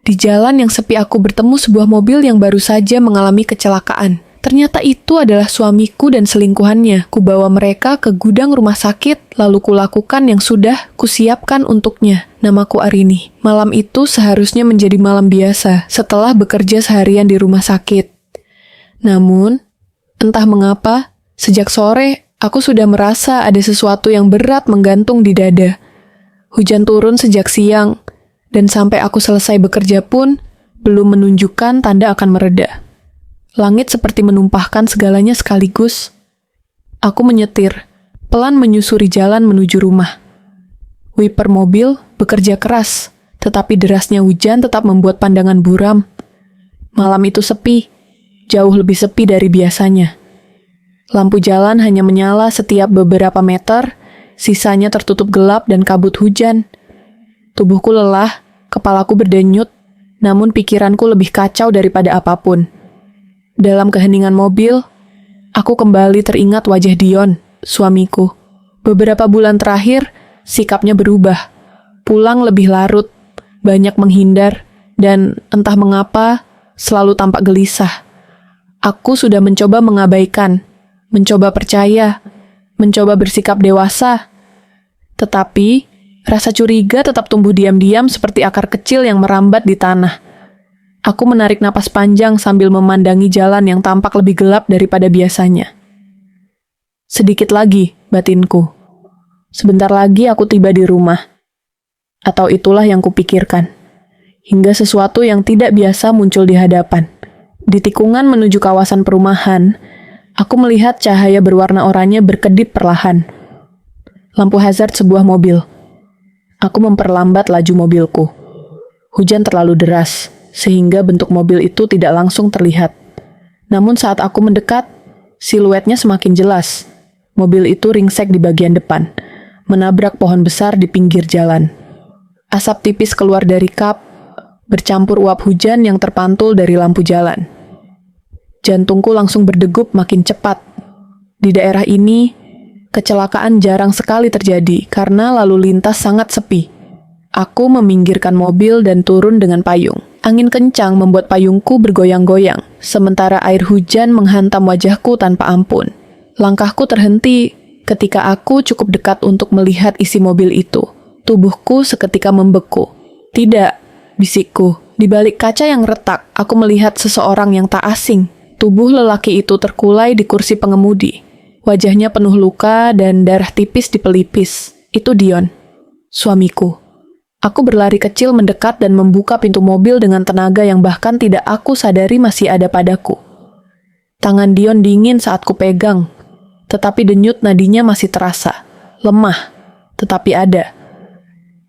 Di jalan yang sepi aku bertemu sebuah mobil yang baru saja mengalami kecelakaan. Ternyata itu adalah suamiku dan selingkuhannya. Kubawa mereka ke gudang rumah sakit, lalu kulakukan yang sudah kusiapkan untuknya. Namaku Arini. Malam itu seharusnya menjadi malam biasa setelah bekerja seharian di rumah sakit. Namun, entah mengapa, sejak sore aku sudah merasa ada sesuatu yang berat menggantung di dada. Hujan turun sejak siang, dan sampai aku selesai bekerja pun, belum menunjukkan tanda akan mereda. Langit seperti menumpahkan segalanya sekaligus. Aku menyetir, pelan menyusuri jalan menuju rumah. Wiper mobil bekerja keras, tetapi derasnya hujan tetap membuat pandangan buram. Malam itu sepi, jauh lebih sepi dari biasanya. Lampu jalan hanya menyala setiap beberapa meter, sisanya tertutup gelap dan kabut hujan. Tubuhku lelah, kepalaku berdenyut, namun pikiranku lebih kacau daripada apapun. Dalam keheningan mobil, aku kembali teringat wajah Dion, suamiku. Beberapa bulan terakhir, sikapnya berubah. Pulang lebih larut, banyak menghindar, dan entah mengapa, selalu tampak gelisah. Aku sudah mencoba mengabaikan, mencoba percaya, mencoba bersikap dewasa. Tetapi, rasa curiga tetap tumbuh diam-diam seperti akar kecil yang merambat di tanah. Aku menarik napas panjang sambil memandangi jalan yang tampak lebih gelap daripada biasanya. Sedikit lagi, batinku. Sebentar lagi aku tiba di rumah. Atau itulah yang kupikirkan. Hingga sesuatu yang tidak biasa muncul di hadapan. Di tikungan menuju kawasan perumahan, aku melihat cahaya berwarna oranye berkedip perlahan. Lampu hazard sebuah mobil. Aku memperlambat laju mobilku. Hujan terlalu deras, sehingga bentuk mobil itu tidak langsung terlihat. Namun saat aku mendekat, siluetnya semakin jelas. Mobil itu ringsek di bagian depan, menabrak pohon besar di pinggir jalan. Asap tipis keluar dari kap, bercampur uap hujan yang terpantul dari lampu jalan. Jantungku langsung berdegup makin cepat. Di daerah ini, kecelakaan jarang sekali terjadi karena lalu lintas sangat sepi. Aku meminggirkan mobil dan turun dengan payung. Angin kencang membuat payungku bergoyang-goyang, sementara air hujan menghantam wajahku tanpa ampun. Langkahku terhenti ketika aku cukup dekat untuk melihat isi mobil itu. Tubuhku seketika membeku. "Tidak," bisikku. Di balik kaca yang retak, aku melihat seseorang yang tak asing. Tubuh lelaki itu terkulai di kursi pengemudi. Wajahnya penuh luka dan darah tipis di pelipis. Itu Dion, suamiku. Aku berlari kecil mendekat dan membuka pintu mobil dengan tenaga yang bahkan tidak aku sadari masih ada padaku. Tangan Dion dingin saat kupegang, tetapi denyut nadinya masih terasa. Lemah, tetapi ada.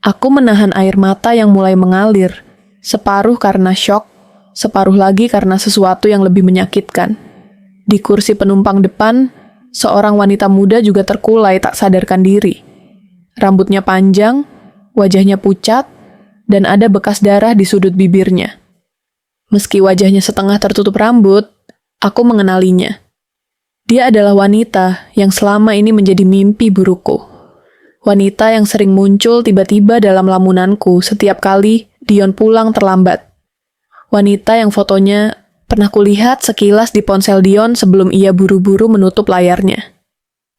Aku menahan air mata yang mulai mengalir, separuh karena syok, separuh lagi karena sesuatu yang lebih menyakitkan. Di kursi penumpang depan, seorang wanita muda juga terkulai tak sadarkan diri. Rambutnya panjang, wajahnya pucat, dan ada bekas darah di sudut bibirnya. Meski wajahnya setengah tertutup rambut, aku mengenalinya. Dia adalah wanita yang selama ini menjadi mimpi burukku. Wanita yang sering muncul tiba-tiba dalam lamunanku setiap kali Dion pulang terlambat. Wanita yang fotonya pernah kulihat sekilas di ponsel Dion sebelum ia buru-buru menutup layarnya.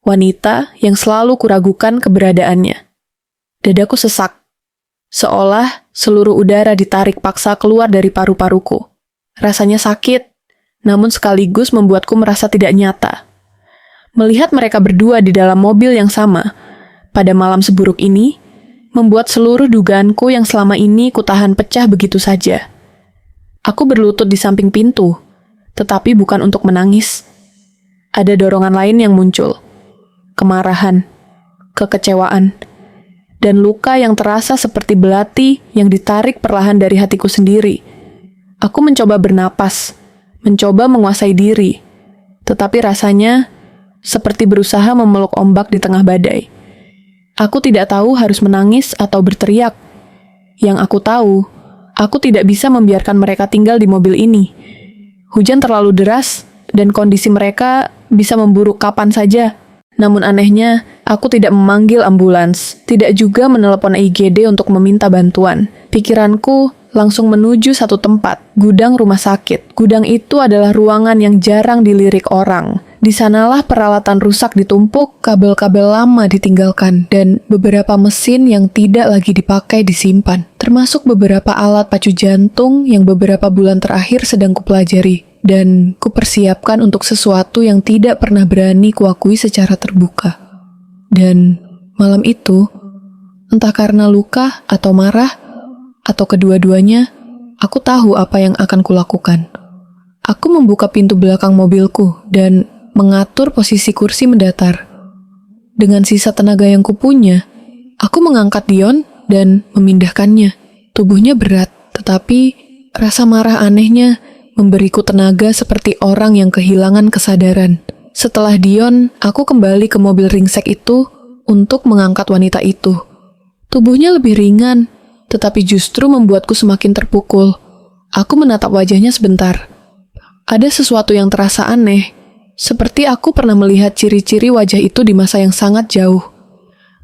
Wanita yang selalu kuragukan keberadaannya. Dadaku sesak, seolah seluruh udara ditarik paksa keluar dari paru-paruku. Rasanya sakit, namun sekaligus membuatku merasa tidak nyata. Melihat mereka berdua di dalam mobil yang sama, pada malam seburuk ini, membuat seluruh dugaanku yang selama ini kutahan pecah begitu saja. Aku berlutut di samping pintu, tetapi bukan untuk menangis. Ada dorongan lain yang muncul. Kemarahan, kekecewaan, dan luka yang terasa seperti belati yang ditarik perlahan dari hatiku sendiri. Aku mencoba bernapas, mencoba menguasai diri, tetapi rasanya seperti berusaha memeluk ombak di tengah badai. Aku tidak tahu harus menangis atau berteriak. Yang aku tahu, aku tidak bisa membiarkan mereka tinggal di mobil ini. Hujan terlalu deras, dan kondisi mereka bisa memburuk kapan saja. Namun anehnya, aku tidak memanggil ambulans, tidak juga menelepon IGD untuk meminta bantuan. Pikiranku langsung menuju satu tempat, gudang rumah sakit. Gudang itu adalah ruangan yang jarang dilirik orang. Di sanalah peralatan rusak ditumpuk, kabel-kabel lama ditinggalkan, dan beberapa mesin yang tidak lagi dipakai disimpan. Termasuk beberapa alat pacu jantung yang beberapa bulan terakhir sedang kupelajari. Dan kupersiapkan untuk sesuatu yang tidak pernah berani kuakui secara terbuka. Dan malam itu, entah karena luka atau marah, atau kedua-duanya, aku tahu apa yang akan kulakukan. Aku membuka pintu belakang mobilku dan mengatur posisi kursi mendatar. Dengan sisa tenaga yang kupunya, aku mengangkat Dion dan memindahkannya. Tubuhnya berat, tetapi rasa marah anehnya memberiku tenaga seperti orang yang kehilangan kesadaran. Setelah Dion, aku kembali ke mobil ringsek itu untuk mengangkat wanita itu. Tubuhnya lebih ringan, tetapi justru membuatku semakin terpukul. Aku menatap wajahnya sebentar. Ada sesuatu yang terasa aneh, seperti aku pernah melihat ciri-ciri wajah itu di masa yang sangat jauh.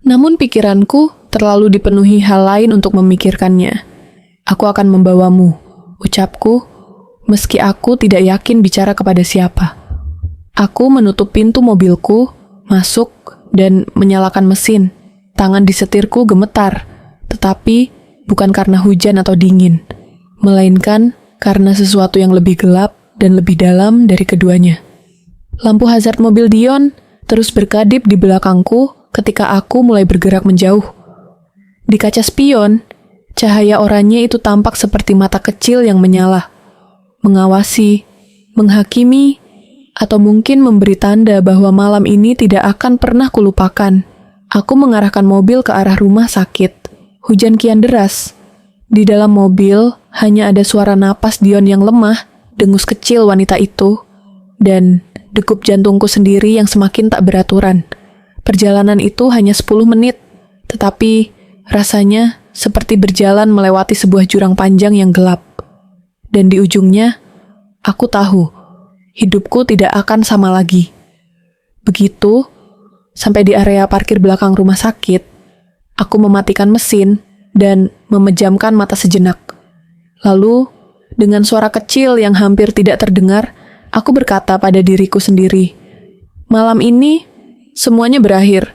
Namun pikiranku terlalu dipenuhi hal lain untuk memikirkannya. Aku akan membawamu, ucapku, meski aku tidak yakin bicara kepada siapa. Aku menutup pintu mobilku, masuk, dan menyalakan mesin. Tangan di setirku gemetar, tetapi bukan karena hujan atau dingin, melainkan karena sesuatu yang lebih gelap dan lebih dalam dari keduanya. Lampu hazard mobil Dion terus berkedip di belakangku ketika aku mulai bergerak menjauh. Di kaca spion, cahaya oranye itu tampak seperti mata kecil yang menyala, mengawasi, menghakimi, atau mungkin memberi tanda bahwa malam ini tidak akan pernah kulupakan. Aku mengarahkan mobil ke arah rumah sakit. Hujan kian deras. Di dalam mobil hanya ada suara napas Dion yang lemah, dengus kecil wanita itu, dan degup jantungku sendiri yang semakin tak beraturan. Perjalanan itu hanya 10 menit, tetapi rasanya seperti berjalan melewati sebuah jurang panjang yang gelap. Dan di ujungnya, aku tahu, hidupku tidak akan sama lagi. Begitu, sampai di area parkir belakang rumah sakit, aku mematikan mesin dan memejamkan mata sejenak. Lalu, dengan suara kecil yang hampir tidak terdengar, aku berkata pada diriku sendiri, malam ini semuanya berakhir.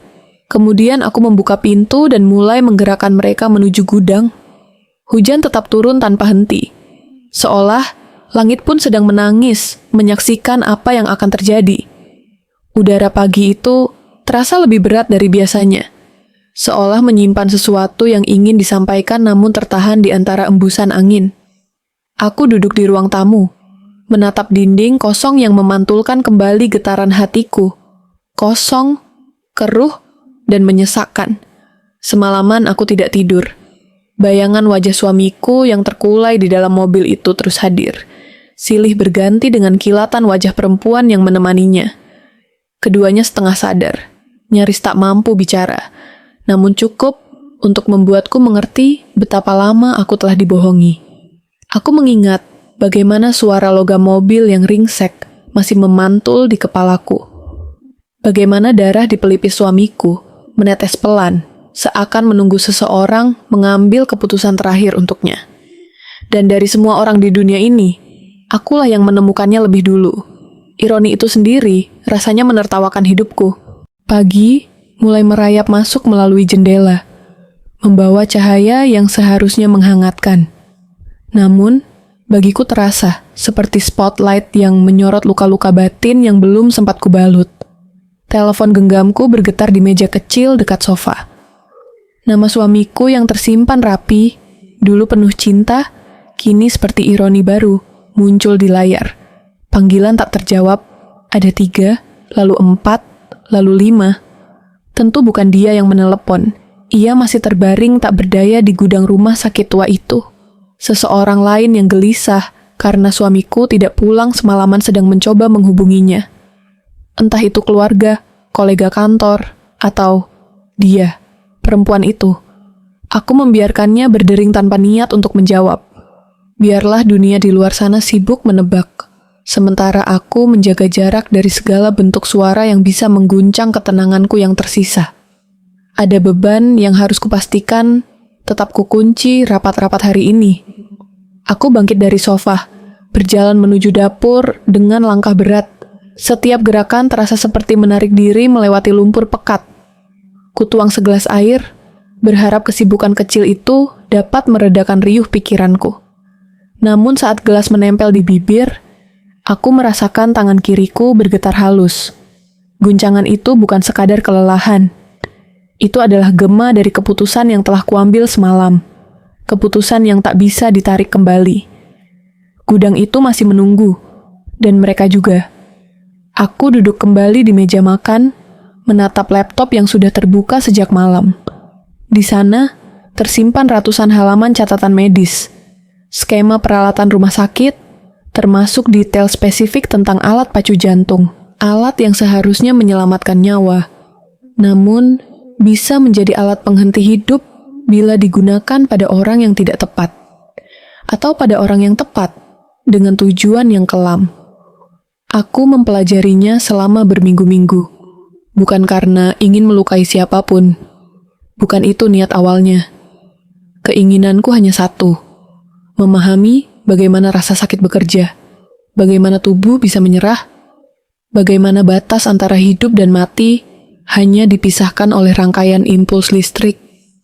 Kemudian aku membuka pintu dan mulai menggerakkan mereka menuju gudang. Hujan tetap turun tanpa henti. Seolah langit pun sedang menangis, menyaksikan apa yang akan terjadi. Udara pagi itu terasa lebih berat dari biasanya. Seolah menyimpan sesuatu yang ingin disampaikan namun tertahan di antara embusan angin. Aku duduk di ruang tamu, menatap dinding kosong yang memantulkan kembali getaran hatiku. Kosong, keruh, dan menyesakkan. Semalaman aku tidak tidur. Bayangan wajah suamiku yang terkulai di dalam mobil itu terus hadir. Silih berganti dengan kilatan wajah perempuan yang menemaninya. Keduanya setengah sadar, nyaris tak mampu bicara, namun cukup untuk membuatku mengerti betapa lama aku telah dibohongi. Aku mengingat bagaimana suara logam mobil yang ringsek masih memantul di kepalaku. Bagaimana darah di pelipis suamiku menetes pelan, seakan menunggu seseorang mengambil keputusan terakhir untuknya. Dan dari semua orang di dunia ini, akulah yang menemukannya lebih dulu. Ironi itu sendiri rasanya menertawakan hidupku. Pagi mulai merayap masuk melalui jendela, membawa cahaya yang seharusnya menghangatkan. Namun, bagiku terasa seperti spotlight yang menyorot luka-luka batin yang belum sempat kubalut. Telepon genggamku bergetar di meja kecil dekat sofa. Nama suamiku yang tersimpan rapi, dulu penuh cinta, kini seperti ironi baru, muncul di layar. Panggilan tak terjawab, ada 3, lalu 4, lalu 5. Tentu bukan dia yang menelepon. Ia masih terbaring tak berdaya di gudang rumah sakit tua itu. Seseorang lain yang gelisah karena suamiku tidak pulang semalaman sedang mencoba menghubunginya. Entah itu keluarga, kolega kantor, atau dia, perempuan itu. Aku membiarkannya berdering tanpa niat untuk menjawab. Biarlah dunia di luar sana sibuk menebak, sementara aku menjaga jarak dari segala bentuk suara yang bisa mengguncang ketenanganku yang tersisa. Ada beban yang harus kupastikan tetap kukunci rapat-rapat hari ini. Aku bangkit dari sofa, berjalan menuju dapur dengan langkah berat. Setiap gerakan terasa seperti menarik diri melewati lumpur pekat. Kutuang segelas air, berharap kesibukan kecil itu dapat meredakan riuh pikiranku. Namun saat gelas menempel di bibir, aku merasakan tangan kiriku bergetar halus. Guncangan itu bukan sekadar kelelahan. Itu adalah gema dari keputusan yang telah kuambil semalam. Keputusan yang tak bisa ditarik kembali. Gudang itu masih menunggu, dan mereka juga. Aku duduk kembali di meja makan, menatap laptop yang sudah terbuka sejak malam. Di sana, tersimpan ratusan halaman catatan medis, skema peralatan rumah sakit, termasuk detail spesifik tentang alat pacu jantung. Alat yang seharusnya menyelamatkan nyawa, namun bisa menjadi alat penghenti hidup bila digunakan pada orang yang tidak tepat, atau pada orang yang tepat, dengan tujuan yang kelam. Aku mempelajarinya selama berminggu-minggu, bukan karena ingin melukai siapapun. Bukan itu niat awalnya. Keinginanku hanya satu, memahami bagaimana rasa sakit bekerja, bagaimana tubuh bisa menyerah, bagaimana batas antara hidup dan mati hanya dipisahkan oleh rangkaian impuls listrik.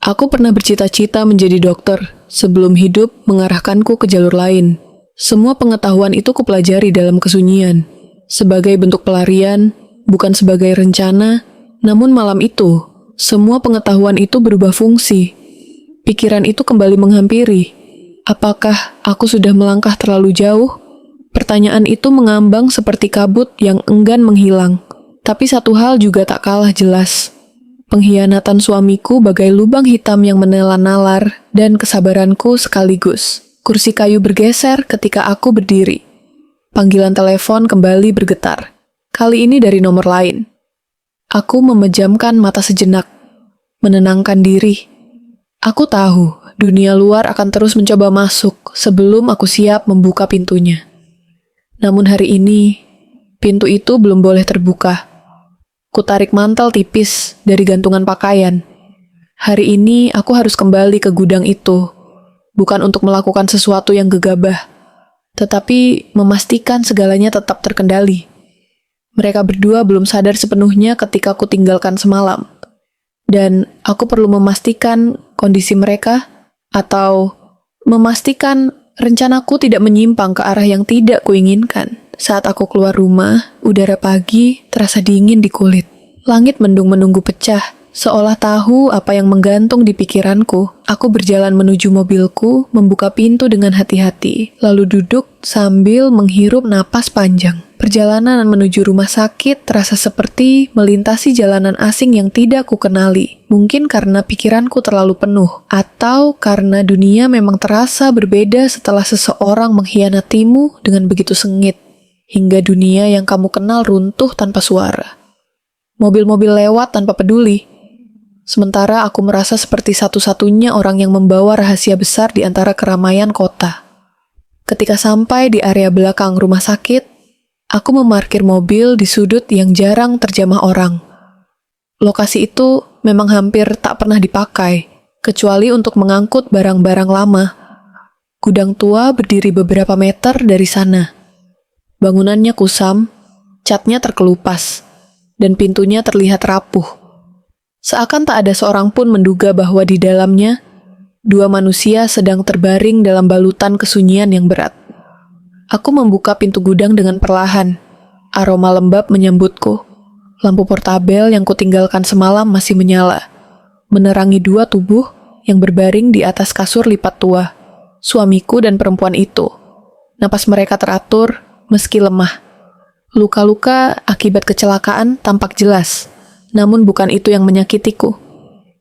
Aku pernah bercita-cita menjadi dokter sebelum hidup mengarahkanku ke jalur lain. Semua pengetahuan itu kupelajari dalam kesunyian, sebagai bentuk pelarian, bukan sebagai rencana. Namun malam itu, semua pengetahuan itu berubah fungsi. Pikiran itu kembali menghampiri. Apakah aku sudah melangkah terlalu jauh? Pertanyaan itu mengambang seperti kabut yang enggan menghilang. Tapi satu hal juga tak kalah jelas. Pengkhianatan suamiku bagai lubang hitam yang menelan nalar dan kesabaranku sekaligus. Kursi kayu bergeser ketika aku berdiri. Panggilan telepon kembali bergetar. Kali ini dari nomor lain. Aku memejamkan mata sejenak, menenangkan diri. Aku tahu dunia luar akan terus mencoba masuk sebelum aku siap membuka pintunya. Namun hari ini, pintu itu belum boleh terbuka. Kutarik mantel tipis dari gantungan pakaian. Hari ini aku harus kembali ke gudang itu, bukan untuk melakukan sesuatu yang gegabah, tetapi memastikan segalanya tetap terkendali. Mereka berdua belum sadar sepenuhnya ketika aku tinggalkan semalam, dan aku perlu memastikan kondisi mereka, atau memastikan rencanaku tidak menyimpang ke arah yang tidak kuinginkan. Saat aku keluar rumah, udara pagi terasa dingin di kulit. Langit mendung menunggu pecah, seolah tahu apa yang menggantung di pikiranku. Aku berjalan menuju mobilku, membuka pintu dengan hati-hati, lalu duduk sambil menghirup napas panjang. Perjalanan menuju rumah sakit terasa seperti melintasi jalanan asing yang tidak kukenali. Mungkin karena pikiranku terlalu penuh, atau karena dunia memang terasa berbeda setelah seseorang mengkhianatimu dengan begitu sengit. Hingga dunia yang kamu kenal runtuh tanpa suara. Mobil-mobil lewat tanpa peduli. Sementara aku merasa seperti satu-satunya orang yang membawa rahasia besar di antara keramaian kota. Ketika sampai di area belakang rumah sakit, aku memarkir mobil di sudut yang jarang terjamah orang. Lokasi itu memang hampir tak pernah dipakai, kecuali untuk mengangkut barang-barang lama. Gudang tua berdiri beberapa meter dari sana. Bangunannya kusam, catnya terkelupas, dan pintunya terlihat rapuh. Seakan tak ada seorang pun menduga bahwa di dalamnya, dua manusia sedang terbaring dalam balutan kesunyian yang berat. Aku membuka pintu gudang dengan perlahan. Aroma lembab menyambutku. Lampu portabel yang kutinggalkan semalam masih menyala, menerangi dua tubuh yang berbaring di atas kasur lipat tua, suamiku dan perempuan itu. Napas mereka teratur, meski lemah. Luka-luka akibat kecelakaan tampak jelas, namun bukan itu yang menyakitiku.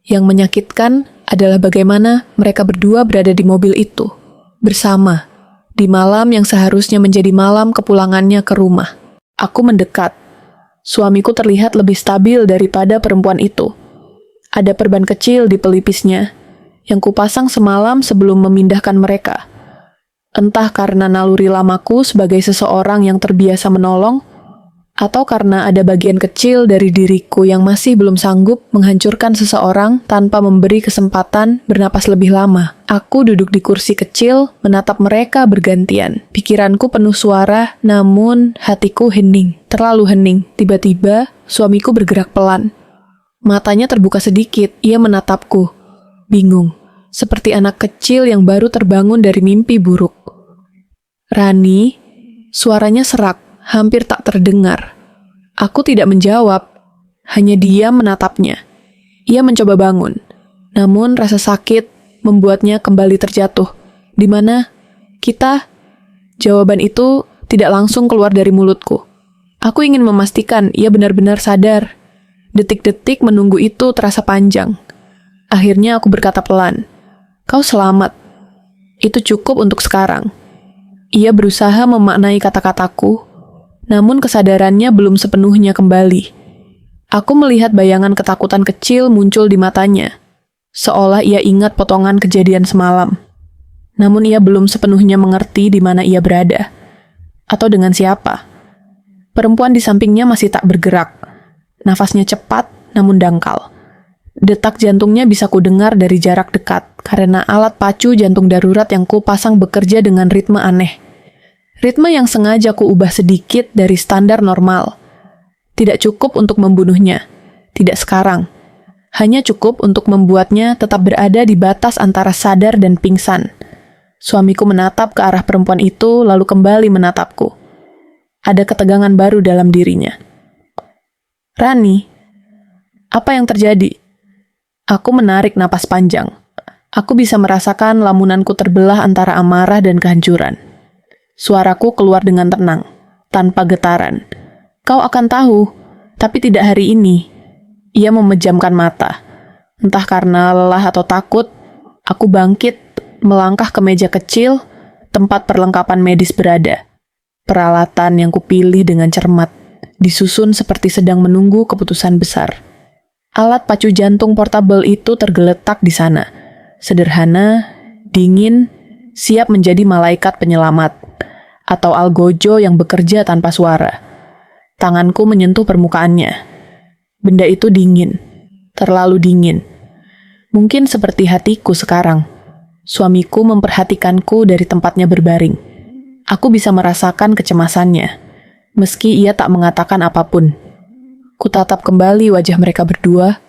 Yang menyakitkan adalah bagaimana mereka berdua berada di mobil itu, bersama, di malam yang seharusnya menjadi malam kepulangannya ke rumah. Aku mendekat. Suamiku terlihat lebih stabil daripada perempuan itu. Ada perban kecil di pelipisnya, yang kupasang semalam sebelum memindahkan mereka. Entah karena naluri lamaku sebagai seseorang yang terbiasa menolong, Atau karena ada bagian kecil dari diriku yang masih belum sanggup menghancurkan seseorang tanpa memberi kesempatan bernapas lebih lama. Aku duduk di kursi kecil, menatap mereka bergantian. Pikiranku penuh suara, namun hatiku hening. Terlalu hening. Tiba-tiba, suamiku bergerak pelan. Matanya terbuka sedikit, ia menatapku. Bingung, seperti anak kecil yang baru terbangun dari mimpi buruk. "Rani," suaranya serak. Hampir tak terdengar. Aku tidak menjawab, hanya diam menatapnya. Ia mencoba bangun, namun rasa sakit membuatnya kembali terjatuh. "Di mana kita?" Jawaban itu tidak langsung keluar dari mulutku. Aku ingin memastikan ia benar-benar sadar. Detik-detik menunggu itu terasa panjang. Akhirnya aku berkata pelan, "Kau selamat. Itu cukup untuk sekarang." Ia berusaha memaknai kata-kataku, namun kesadarannya belum sepenuhnya kembali. Aku melihat bayangan ketakutan kecil muncul di matanya, seolah ia ingat potongan kejadian semalam. Namun ia belum sepenuhnya mengerti di mana ia berada, atau dengan siapa. Perempuan di sampingnya masih tak bergerak. Nafasnya cepat, namun dangkal. Detak jantungnya bisa kudengar dari jarak dekat, karena alat pacu jantung darurat yang kupasang bekerja dengan ritme aneh. Ritme yang sengaja kuubah sedikit dari standar normal. Tidak cukup untuk membunuhnya. Tidak sekarang. Hanya cukup untuk membuatnya tetap berada di batas antara sadar dan pingsan. Suamiku menatap ke arah perempuan itu, lalu kembali menatapku. Ada ketegangan baru dalam dirinya. "Rani, apa yang terjadi?" Aku menarik napas panjang. Aku bisa merasakan lamunanku terbelah antara amarah dan kehancuran. Suaraku keluar dengan tenang, tanpa getaran. "Kau akan tahu, tapi tidak hari ini." Ia memejamkan mata. Entah karena lelah atau takut, aku bangkit, melangkah ke meja kecil, tempat perlengkapan medis berada. Peralatan yang kupilih dengan cermat, disusun seperti sedang menunggu keputusan besar. Alat pacu jantung portabel itu tergeletak di sana. Sederhana, dingin, siap menjadi malaikat penyelamat. Atau algojo yang bekerja tanpa suara. Tanganku menyentuh permukaannya. Benda itu dingin, terlalu dingin. Mungkin seperti hatiku sekarang. Suamiku memperhatikanku dari tempatnya berbaring. Aku bisa merasakan kecemasannya, meski ia tak mengatakan apapun. Kutatap kembali wajah mereka berdua.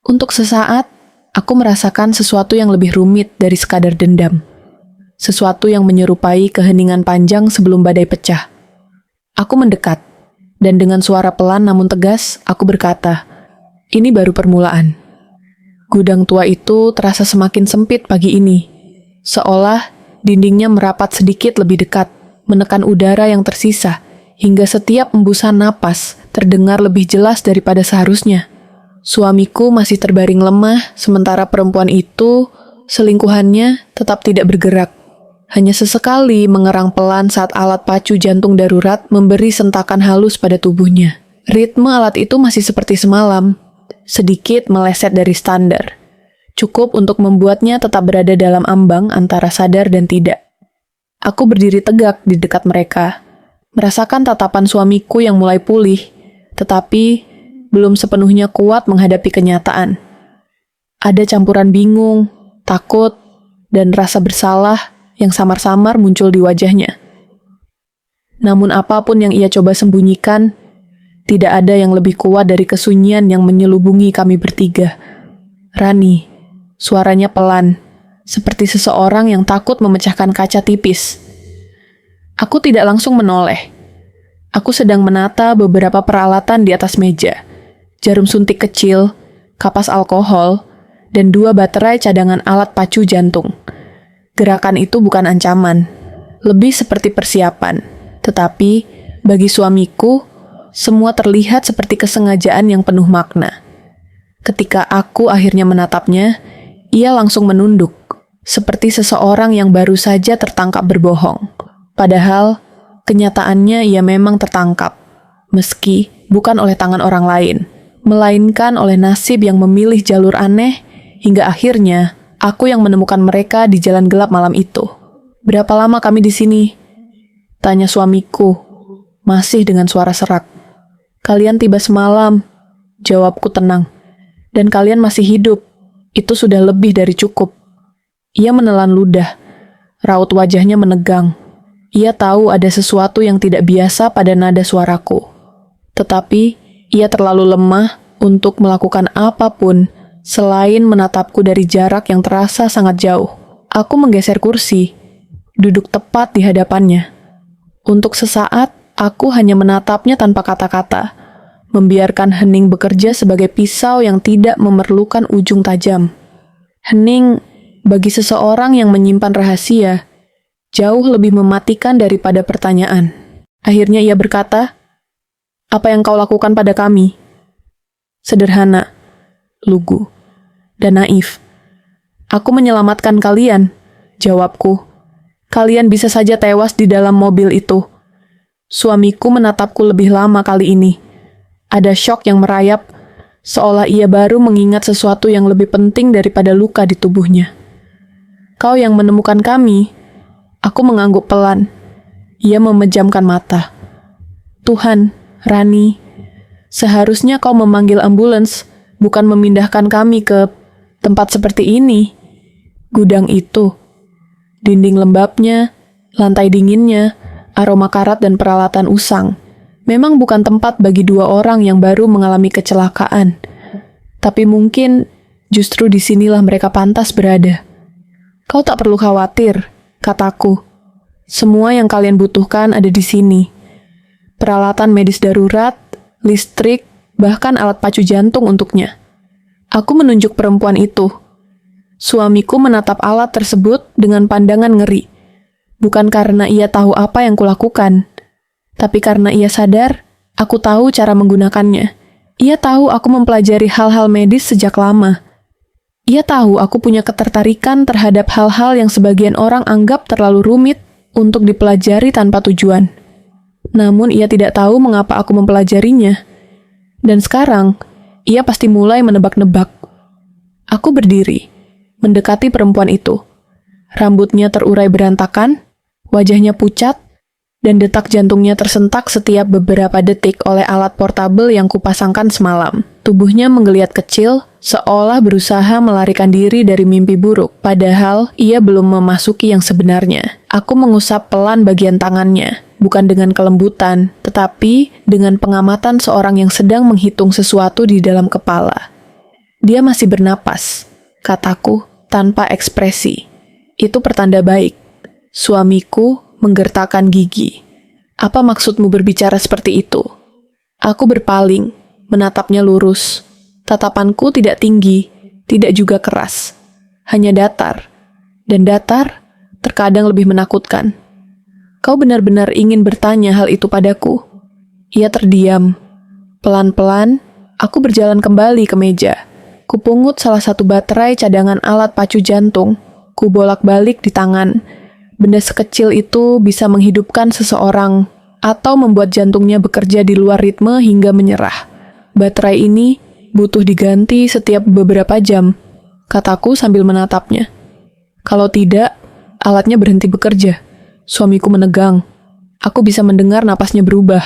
Untuk sesaat, aku merasakan sesuatu yang lebih rumit dari sekadar dendam. Sesuatu yang menyerupai keheningan panjang sebelum badai pecah. Aku mendekat, dan dengan suara pelan namun tegas, aku berkata, "Ini baru permulaan." Gudang tua itu terasa semakin sempit pagi ini, seolah dindingnya merapat sedikit lebih dekat, menekan udara yang tersisa, hingga setiap embusan napas terdengar lebih jelas daripada seharusnya. Suamiku masih terbaring lemah, sementara perempuan itu, selingkuhannya, tetap tidak bergerak. Hanya sesekali mengerang pelan saat alat pacu jantung darurat memberi sentakan halus pada tubuhnya. Ritme alat itu masih seperti semalam, sedikit meleset dari standar. Cukup untuk membuatnya tetap berada dalam ambang antara sadar dan tidak. Aku berdiri tegak di dekat mereka, merasakan tatapan suamiku yang mulai pulih, tetapi belum sepenuhnya kuat menghadapi kenyataan. Ada campuran bingung, takut, dan rasa bersalah yang samar-samar muncul di wajahnya. Namun apapun yang ia coba sembunyikan, tidak ada yang lebih kuat dari kesunyian yang menyelubungi kami bertiga. "Rani," suaranya pelan, seperti seseorang yang takut memecahkan kaca tipis. Aku tidak langsung menoleh. Aku sedang menata beberapa peralatan di atas meja. Jarum suntik kecil, kapas alkohol, dan 2 baterai cadangan alat pacu jantung. Gerakan itu bukan ancaman, lebih seperti persiapan. Tetapi, bagi suamiku, semua terlihat seperti kesengajaan yang penuh makna. Ketika aku akhirnya menatapnya, ia langsung menunduk, seperti seseorang yang baru saja tertangkap berbohong. Padahal, kenyataannya ia memang tertangkap, meski bukan oleh tangan orang lain, melainkan oleh nasib yang memilih jalur aneh, hingga akhirnya aku yang menemukan mereka di jalan gelap malam itu. "Berapa lama kami di sini?" tanya suamiku, masih dengan suara serak. Kalian tiba semalam, jawabku tenang. Dan kalian masih hidup. Itu sudah lebih dari cukup. Ia menelan ludah. Raut wajahnya menegang. Ia tahu ada sesuatu yang tidak biasa pada nada suaraku. Tetapi, ia terlalu lemah untuk melakukan apapun selain menatapku dari jarak yang terasa sangat jauh. Aku menggeser kursi, duduk tepat di hadapannya. Untuk sesaat, aku hanya menatapnya tanpa kata-kata, membiarkan hening bekerja sebagai pisau yang tidak memerlukan ujung tajam. Hening, bagi seseorang yang menyimpan rahasia, jauh lebih mematikan daripada pertanyaan. Akhirnya ia berkata, "Apa yang kau lakukan pada kami?" Sederhana, lugu, dan naif. "Aku menyelamatkan kalian," jawabku. "Kalian bisa saja tewas di dalam mobil itu." Suamiku menatapku lebih lama kali ini. Ada syok yang merayap, seolah ia baru mengingat sesuatu yang lebih penting daripada luka di tubuhnya. "Kau yang menemukan kami?" Aku mengangguk pelan. Ia memejamkan mata. "Tuhan, Rani, seharusnya kau memanggil ambulans, bukan memindahkan kami ke tempat seperti ini. Gudang itu, dinding lembabnya, lantai dinginnya, aroma karat dan peralatan usang, memang bukan tempat bagi dua orang yang baru mengalami kecelakaan. Tapi mungkin justru disinilah mereka pantas berada. Kau tak perlu khawatir, kataku. Semua yang kalian butuhkan ada di sini. Peralatan medis darurat, listrik, bahkan alat pacu jantung untuknya. Aku menunjuk perempuan itu. Suamiku menatap alat tersebut dengan pandangan ngeri. Bukan karena ia tahu apa yang kulakukan, tapi karena ia sadar aku tahu cara menggunakannya. Ia tahu aku mempelajari hal-hal medis sejak lama. Ia tahu aku punya ketertarikan terhadap hal-hal yang sebagian orang anggap terlalu rumit untuk dipelajari tanpa tujuan. Namun ia tidak tahu mengapa aku mempelajarinya. Dan sekarang, ia pasti mulai menebak-nebak. Aku berdiri, mendekati perempuan itu. Rambutnya terurai berantakan, wajahnya pucat, dan detak jantungnya tersentak setiap beberapa detik oleh alat portabel yang kupasangkan semalam. Tubuhnya menggeliat kecil, seolah berusaha melarikan diri dari mimpi buruk, padahal ia belum memasuki yang sebenarnya. Aku mengusap pelan bagian tangannya, bukan dengan kelembutan, tetapi dengan pengamatan seorang yang sedang menghitung sesuatu di dalam kepala. "Dia masih bernapas," kataku tanpa ekspresi. "Itu pertanda baik." Suamiku menggertakkan gigi. "Apa maksudmu berbicara seperti itu?" Aku berpaling, menatapnya lurus. Tatapanku tidak tinggi, tidak juga keras. Hanya datar. Dan datar terkadang lebih menakutkan. "Kau benar-benar ingin bertanya hal itu padaku?" Ia terdiam. Pelan-pelan, aku berjalan kembali ke meja. Kupungut salah satu baterai cadangan alat pacu jantung. Kubolak-balik di tangan. Benda sekecil itu bisa menghidupkan seseorang atau membuat jantungnya bekerja di luar ritme hingga menyerah. "Baterai ini butuh diganti setiap beberapa jam," kataku sambil menatapnya. "Kalau tidak, alatnya berhenti bekerja." Suamiku menegang. Aku bisa mendengar napasnya berubah,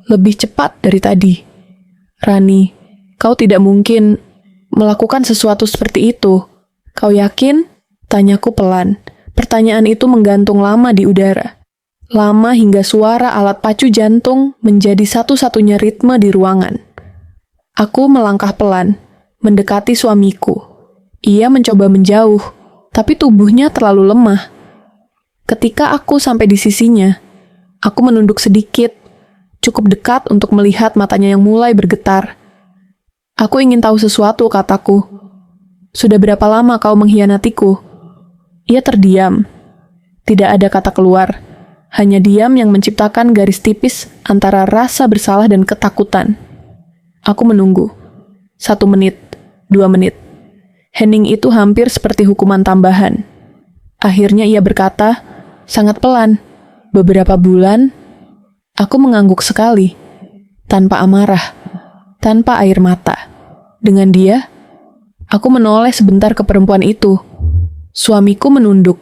lebih cepat dari tadi. "Rani, kau tidak mungkin melakukan sesuatu seperti itu. Kau yakin?" Tanyaku pelan. Pertanyaan itu menggantung lama di udara. Lama hingga suara alat pacu jantung menjadi satu-satunya ritme di ruangan. Aku melangkah pelan, mendekati suamiku. Ia mencoba menjauh, tapi tubuhnya terlalu lemah. Ketika aku sampai di sisinya, aku menunduk sedikit, cukup dekat untuk melihat matanya yang mulai bergetar. "Aku ingin tahu sesuatu," kataku. "Sudah berapa lama kau mengkhianatiku?" Ia terdiam. Tidak ada kata keluar. Hanya diam yang menciptakan garis tipis antara rasa bersalah dan ketakutan. Aku menunggu. 1 menit, 2 menit. Hening itu hampir seperti hukuman tambahan. Akhirnya ia berkata, sangat pelan, "Beberapa bulan." Aku mengangguk sekali, tanpa amarah, tanpa air mata. Dengan dia, aku menoleh sebentar ke perempuan itu. Suamiku menunduk.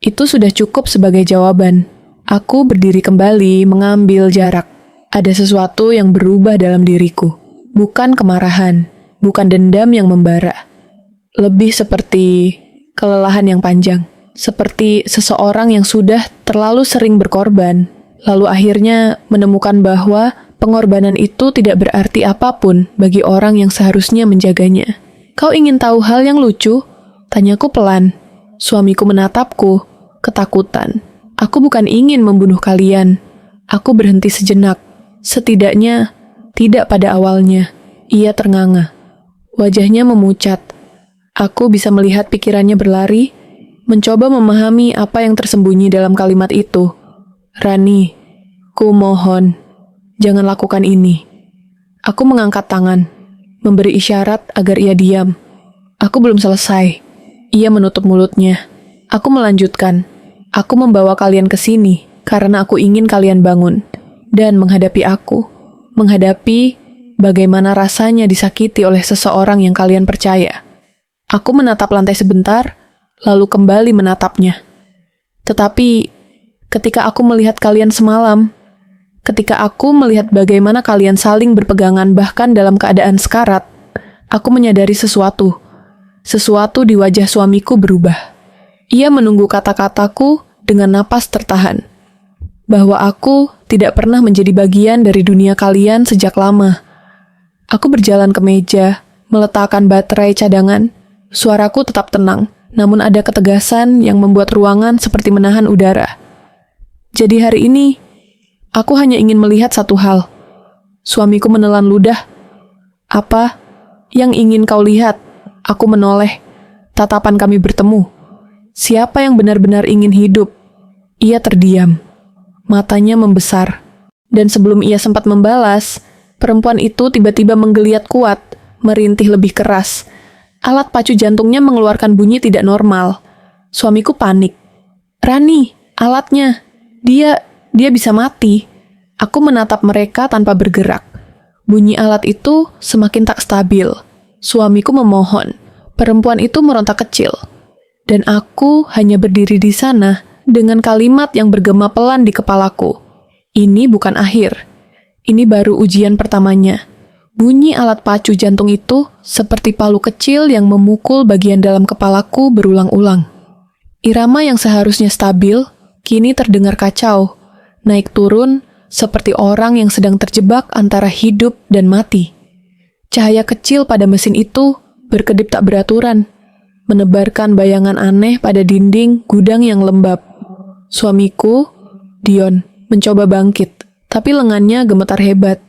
Itu sudah cukup sebagai jawaban. Aku berdiri kembali, mengambil jarak. Ada sesuatu yang berubah dalam diriku. Bukan kemarahan, bukan dendam yang membara. Lebih seperti kelelahan yang panjang. Seperti seseorang yang sudah terlalu sering berkorban, lalu akhirnya menemukan bahwa pengorbanan itu tidak berarti apapun bagi orang yang seharusnya menjaganya. Kau ingin tahu hal yang lucu? Tanyaku pelan. Suamiku menatapku, ketakutan. Aku bukan ingin membunuh kalian. Aku berhenti sejenak. Setidaknya, tidak pada awalnya. Ia ternganga. Wajahnya memucat. Aku bisa melihat pikirannya berlari, mencoba memahami apa yang tersembunyi dalam kalimat itu. Rani, ku mohon, jangan lakukan ini. Aku mengangkat tangan, memberi isyarat agar ia diam. Aku belum selesai. Ia menutup mulutnya. Aku melanjutkan. Aku membawa kalian ke sini karena aku ingin kalian bangun dan menghadapi aku. Menghadapi bagaimana rasanya disakiti oleh seseorang yang kalian percaya. Aku menatap lantai sebentar, lalu kembali menatapnya. Tetapi ketika aku melihat kalian semalam, ketika aku melihat bagaimana kalian saling berpegangan bahkan dalam keadaan sekarat, aku menyadari sesuatu. Sesuatu di wajah suamiku berubah. Ia menunggu kata-kataku dengan napas tertahan. Bahwa aku tidak pernah menjadi bagian dari dunia kalian sejak lama. Aku berjalan ke meja, meletakkan baterai cadangan. Suaraku tetap tenang, namun ada ketegasan yang membuat ruangan seperti menahan udara. Jadi hari ini, aku hanya ingin melihat satu hal. Suamiku menelan ludah. Apa yang ingin kau lihat? Aku menoleh. Tatapan kami bertemu. Siapa yang benar-benar ingin hidup? Ia terdiam. Matanya membesar. Dan sebelum ia sempat membalas, perempuan itu tiba-tiba menggeliat kuat, merintih lebih keras. Alat pacu jantungnya mengeluarkan bunyi tidak normal. Suamiku panik. Rani, alatnya. Dia bisa mati. Aku menatap mereka tanpa bergerak. Bunyi alat itu semakin tak stabil. Suamiku memohon. Perempuan itu merontak kecil. Dan aku hanya berdiri di sana dengan kalimat yang bergema pelan di kepalaku. Ini bukan akhir. Ini baru ujian pertamanya. Bunyi alat pacu jantung itu seperti palu kecil yang memukul bagian dalam kepalaku berulang-ulang. Irama yang seharusnya stabil, kini terdengar kacau, naik turun seperti orang yang sedang terjebak antara hidup dan mati. Cahaya kecil pada mesin itu berkedip tak beraturan, menebarkan bayangan aneh pada dinding gudang yang lembab. Suamiku, Dion, mencoba bangkit, tapi lengannya gemetar hebat.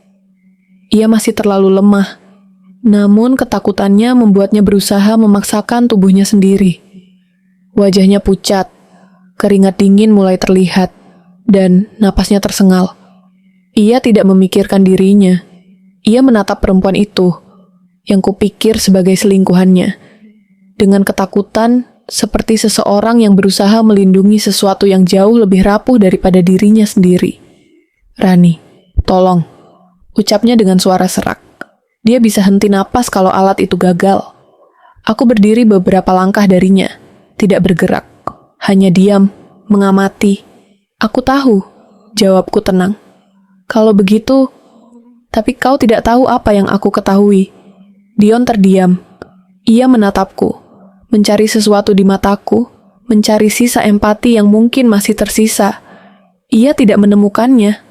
Ia masih terlalu lemah, namun ketakutannya membuatnya berusaha memaksakan tubuhnya sendiri. Wajahnya pucat, keringat dingin mulai terlihat, dan napasnya tersengal. Ia tidak memikirkan dirinya. Ia menatap perempuan itu, yang kupikir sebagai selingkuhannya, dengan ketakutan seperti seseorang yang berusaha melindungi sesuatu yang jauh lebih rapuh daripada dirinya sendiri. Rani, tolong, ucapnya dengan suara serak. Dia bisa henti napas kalau alat itu gagal. Aku berdiri beberapa langkah darinya, tidak bergerak, hanya diam, mengamati. Aku tahu, jawabku tenang. Kalau begitu, tapi kau tidak tahu apa yang aku ketahui. Dion terdiam. Ia menatapku, mencari sesuatu di mataku, mencari sisa empati yang mungkin masih tersisa. Ia tidak menemukannya.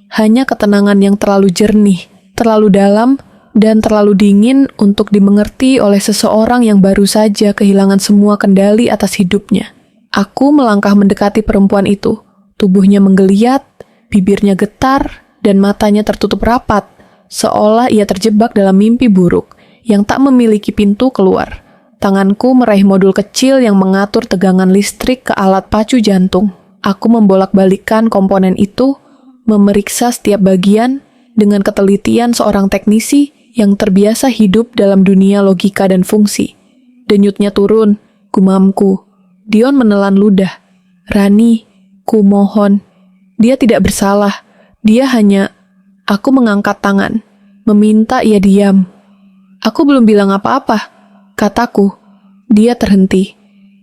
Hanya ketenangan yang terlalu jernih, terlalu dalam, dan terlalu dingin untuk dimengerti oleh seseorang yang baru saja kehilangan semua kendali atas hidupnya. Aku melangkah mendekati perempuan itu. Tubuhnya menggeliat, bibirnya getar, dan matanya tertutup rapat, seolah ia terjebak dalam mimpi buruk yang tak memiliki pintu keluar. Tanganku meraih modul kecil yang mengatur tegangan listrik ke alat pacu jantung. Aku membolak-balikkan komponen itu, memeriksa setiap bagian dengan ketelitian seorang teknisi yang terbiasa hidup dalam dunia logika dan fungsi. Denyutnya turun, gumamku. Dion menelan ludah. Rani, ku mohon. Dia tidak bersalah. Dia hanya... Aku mengangkat tangan, meminta ia diam. Aku belum bilang apa-apa, kataku. Dia terhenti.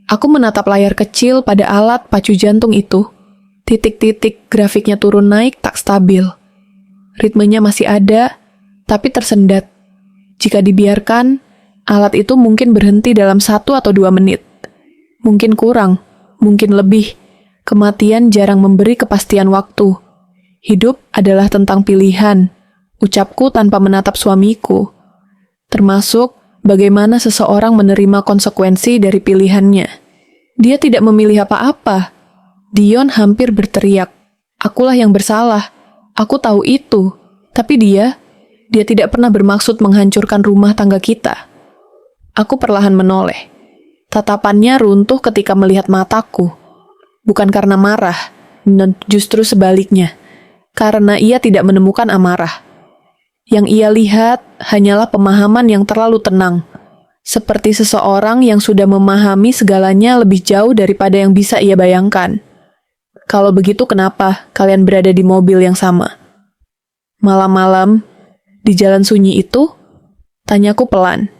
Aku menatap layar kecil pada alat pacu jantung itu. Titik-titik grafiknya turun naik tak stabil. Ritmenya masih ada, tapi tersendat. Jika dibiarkan, alat itu mungkin berhenti dalam 1 atau 2 menit. Mungkin kurang, mungkin lebih. Kematian jarang memberi kepastian waktu. Hidup adalah tentang pilihan, ucapku tanpa menatap suamiku. Termasuk bagaimana seseorang menerima konsekuensi dari pilihannya. Dia tidak memilih apa-apa. Dion hampir berteriak. Akulah yang bersalah. Aku tahu itu. Tapi dia tidak pernah bermaksud menghancurkan rumah tangga kita. Aku perlahan menoleh. Tatapannya runtuh ketika melihat mataku. Bukan karena marah, justru sebaliknya. Karena ia tidak menemukan amarah. Yang ia lihat hanyalah pemahaman yang terlalu tenang. Seperti seseorang yang sudah memahami segalanya lebih jauh daripada yang bisa ia bayangkan. Kalau begitu kenapa kalian berada di mobil yang sama? Malam-malam, di jalan sunyi itu, tanyaku pelan.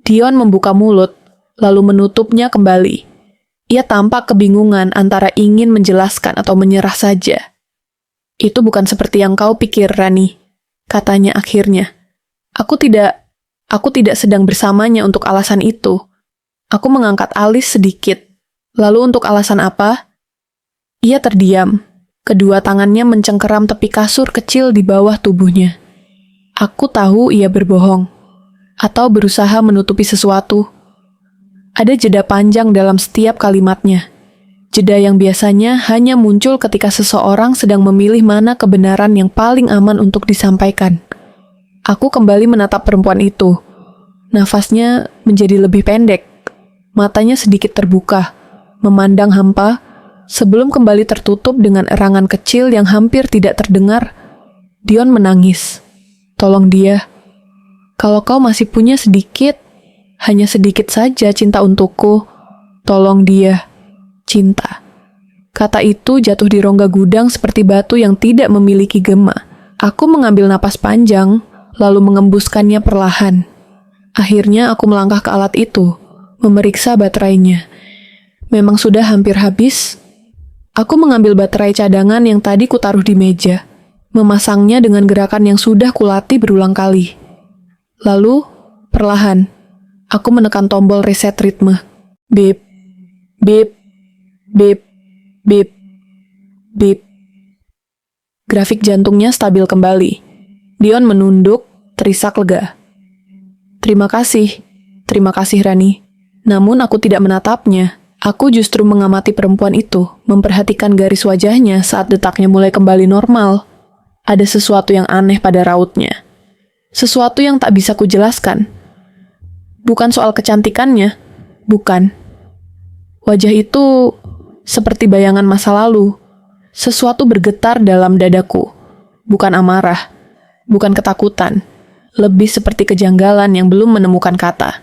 Dion membuka mulut, lalu menutupnya kembali. Ia tampak kebingungan antara ingin menjelaskan atau menyerah saja. Itu bukan seperti yang kau pikir, Rani, katanya akhirnya. Aku tidak sedang bersamanya untuk alasan itu. Aku mengangkat alis sedikit. Lalu untuk alasan apa? Ia terdiam. Kedua tangannya mencengkeram tepi kasur kecil di bawah tubuhnya. Aku tahu ia berbohong. Atau berusaha menutupi sesuatu. Ada jeda panjang dalam setiap kalimatnya. Jeda yang biasanya hanya muncul ketika seseorang sedang memilih mana kebenaran yang paling aman untuk disampaikan. Aku kembali menatap perempuan itu. Nafasnya menjadi lebih pendek. Matanya sedikit terbuka, memandang hampa, sebelum kembali tertutup dengan erangan kecil yang hampir tidak terdengar. Dion menangis. Tolong dia. Kalau kau masih punya sedikit, hanya sedikit saja cinta untukku, tolong dia. Cinta. Kata itu jatuh di rongga gudang seperti batu yang tidak memiliki gema. Aku mengambil napas panjang, lalu mengembuskannya perlahan. Akhirnya aku melangkah ke alat itu, memeriksa baterainya. Memang sudah hampir habis. Aku mengambil baterai cadangan yang tadi kutaruh di meja, memasangnya dengan gerakan yang sudah kulatih berulang kali. Lalu, perlahan, aku menekan tombol reset ritme. Bip, bip, bip, bip, bip. Grafik jantungnya stabil kembali. Dion menunduk, terisak lega. Terima kasih Rani. Namun aku tidak menatapnya. Aku justru mengamati perempuan itu, memperhatikan garis wajahnya saat detaknya mulai kembali normal. Ada sesuatu yang aneh pada rautnya. Sesuatu yang tak bisa kujelaskan. Bukan soal kecantikannya, bukan. Wajah itu seperti bayangan masa lalu. Sesuatu bergetar dalam dadaku. Bukan amarah, bukan ketakutan. Lebih seperti kejanggalan yang belum menemukan kata.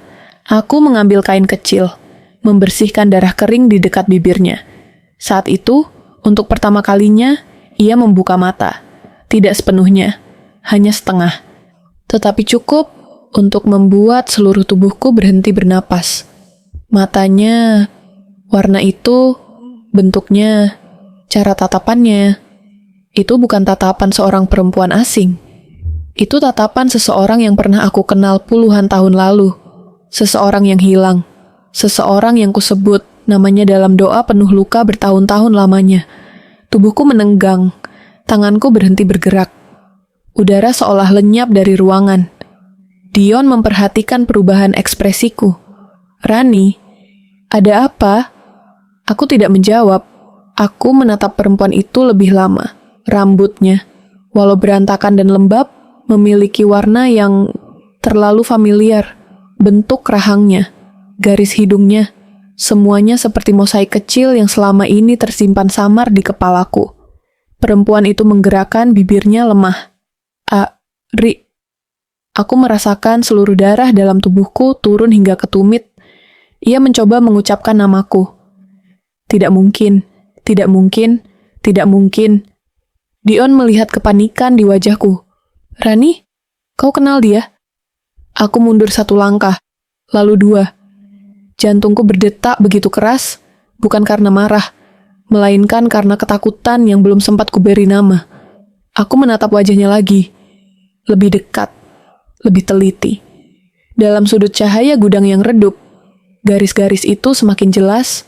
Aku mengambil kain kecil, membersihkan darah kering di dekat bibirnya. Saat itu, untuk pertama kalinya, ia membuka mata. Tidak sepenuhnya, hanya setengah. Tetapi cukup untuk membuat seluruh tubuhku berhenti bernapas. Matanya, warna itu, bentuknya, cara tatapannya. Itu bukan tatapan seorang perempuan asing. Itu tatapan seseorang yang pernah aku kenal puluhan tahun lalu. Seseorang yang hilang. Seseorang yang kusebut namanya dalam doa penuh luka bertahun-tahun lamanya. Tubuhku menenggang. Tanganku berhenti bergerak. Udara seolah lenyap dari ruangan. Dion memperhatikan perubahan ekspresiku. Rani, ada apa? Aku tidak menjawab. Aku menatap perempuan itu lebih lama. Rambutnya, walau berantakan dan lembab, memiliki warna yang terlalu familiar. Bentuk rahangnya, garis hidungnya, semuanya seperti mosaik kecil yang selama ini tersimpan samar di kepalaku. Perempuan itu menggerakkan bibirnya lemah. Aku merasakan seluruh darah dalam tubuhku turun hingga ke tumit. Ia mencoba mengucapkan namaku. Tidak mungkin, tidak mungkin, tidak mungkin. Dion melihat kepanikan di wajahku. Rani, kau kenal dia? Aku mundur 1 langkah, lalu 2. Jantungku berdetak begitu keras, bukan karena marah, melainkan karena ketakutan yang belum sempat kuberi nama. Aku menatap wajahnya lagi, lebih dekat, lebih teliti. Dalam sudut cahaya gudang yang redup, garis-garis itu semakin jelas,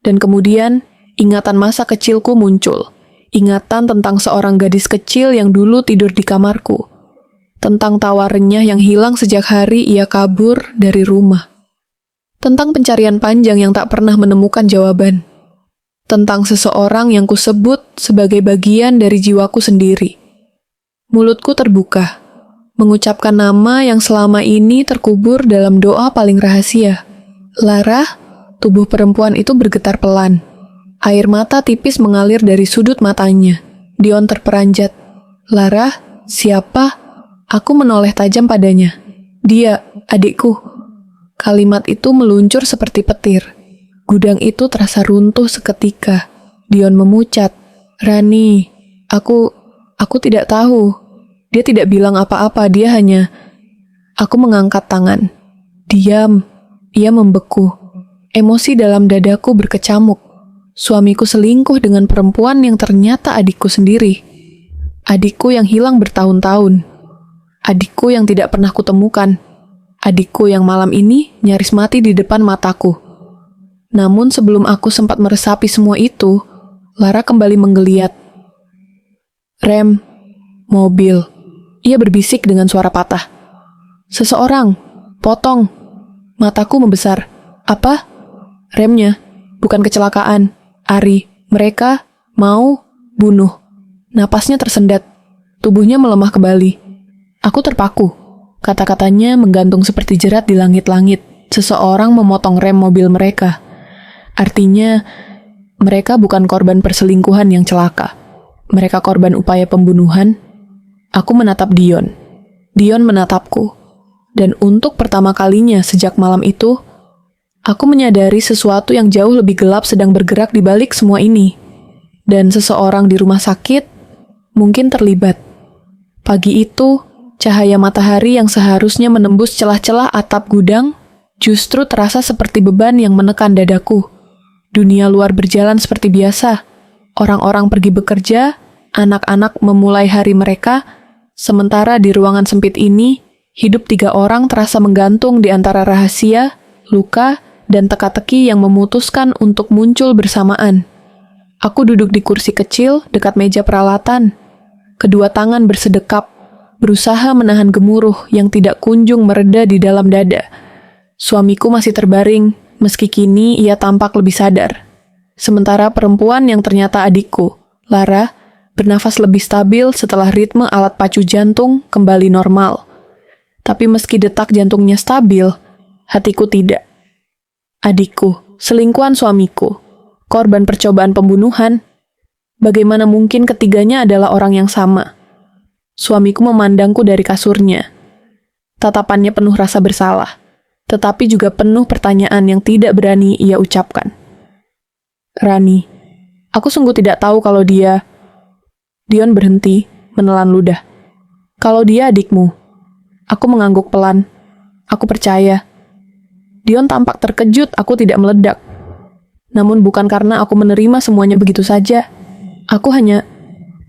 dan kemudian ingatan masa kecilku muncul. Ingatan tentang seorang gadis kecil yang dulu tidur di kamarku. Tentang tawa renyah yang hilang sejak hari ia kabur dari rumah. Tentang pencarian panjang yang tak pernah menemukan jawaban. Tentang seseorang yang kusebut sebagai bagian dari jiwaku sendiri. Mulutku terbuka, mengucapkan nama yang selama ini terkubur dalam doa paling rahasia. Lara, tubuh perempuan itu bergetar pelan. Air mata tipis mengalir dari sudut matanya. Dion terperanjat. Lara, siapa? Aku menoleh tajam padanya. Dia, adikku. Kalimat itu meluncur seperti petir. Gudang itu terasa runtuh seketika. Dion memucat. Rani, aku tidak tahu. Dia tidak bilang apa-apa, dia hanya... Aku mengangkat tangan. Diam. Ia membeku. Emosi dalam dadaku berkecamuk. Suamiku selingkuh dengan perempuan yang ternyata adikku sendiri. Adikku yang hilang bertahun-tahun. Adikku yang tidak pernah kutemukan. Adikku yang malam ini nyaris mati di depan mataku. Namun sebelum aku sempat meresapi semua itu, Lara kembali menggeliat. Rem, mobil. Ia berbisik dengan suara patah. Seseorang, potong. Mataku membesar. Apa? Remnya, bukan kecelakaan. Ari, mereka mau bunuh. Napasnya tersendat. Tubuhnya melemah kembali. Aku terpaku. Kata-katanya menggantung seperti jerat di langit-langit. Seseorang memotong rem mobil mereka. Artinya, mereka bukan korban perselingkuhan yang celaka. Mereka korban upaya pembunuhan. Aku menatap Dion. Dion menatapku. Dan untuk pertama kalinya sejak malam itu, aku menyadari sesuatu yang jauh lebih gelap sedang bergerak di balik semua ini. Dan seseorang di rumah sakit mungkin terlibat. Pagi itu, cahaya matahari yang seharusnya menembus celah-celah atap gudang justru terasa seperti beban yang menekan dadaku. Dunia luar berjalan seperti biasa. Orang-orang pergi bekerja, anak-anak memulai hari mereka, sementara di ruangan sempit ini, hidup 3 orang terasa menggantung di antara rahasia, luka, dan teka-teki yang memutuskan untuk muncul bersamaan. Aku duduk di kursi kecil dekat meja peralatan. Kedua tangan bersedekap, berusaha menahan gemuruh yang tidak kunjung mereda di dalam dada. Suamiku masih terbaring, meski kini ia tampak lebih sadar. Sementara perempuan yang ternyata adikku, Lara, bernafas lebih stabil setelah ritme alat pacu jantung kembali normal. Tapi meski detak jantungnya stabil, hatiku tidak. Adikku, selingkuhan suamiku, korban percobaan pembunuhan. Bagaimana mungkin ketiganya adalah orang yang sama? Suamiku memandangku dari kasurnya. Tatapannya penuh rasa bersalah, tetapi juga penuh pertanyaan yang tidak berani ia ucapkan. Rani, aku sungguh tidak tahu kalau dia... Dion berhenti, menelan ludah. Kalau dia adikmu. Aku mengangguk pelan. Aku percaya. Dion tampak terkejut aku tidak meledak. Namun bukan karena aku menerima semuanya begitu saja. Aku hanya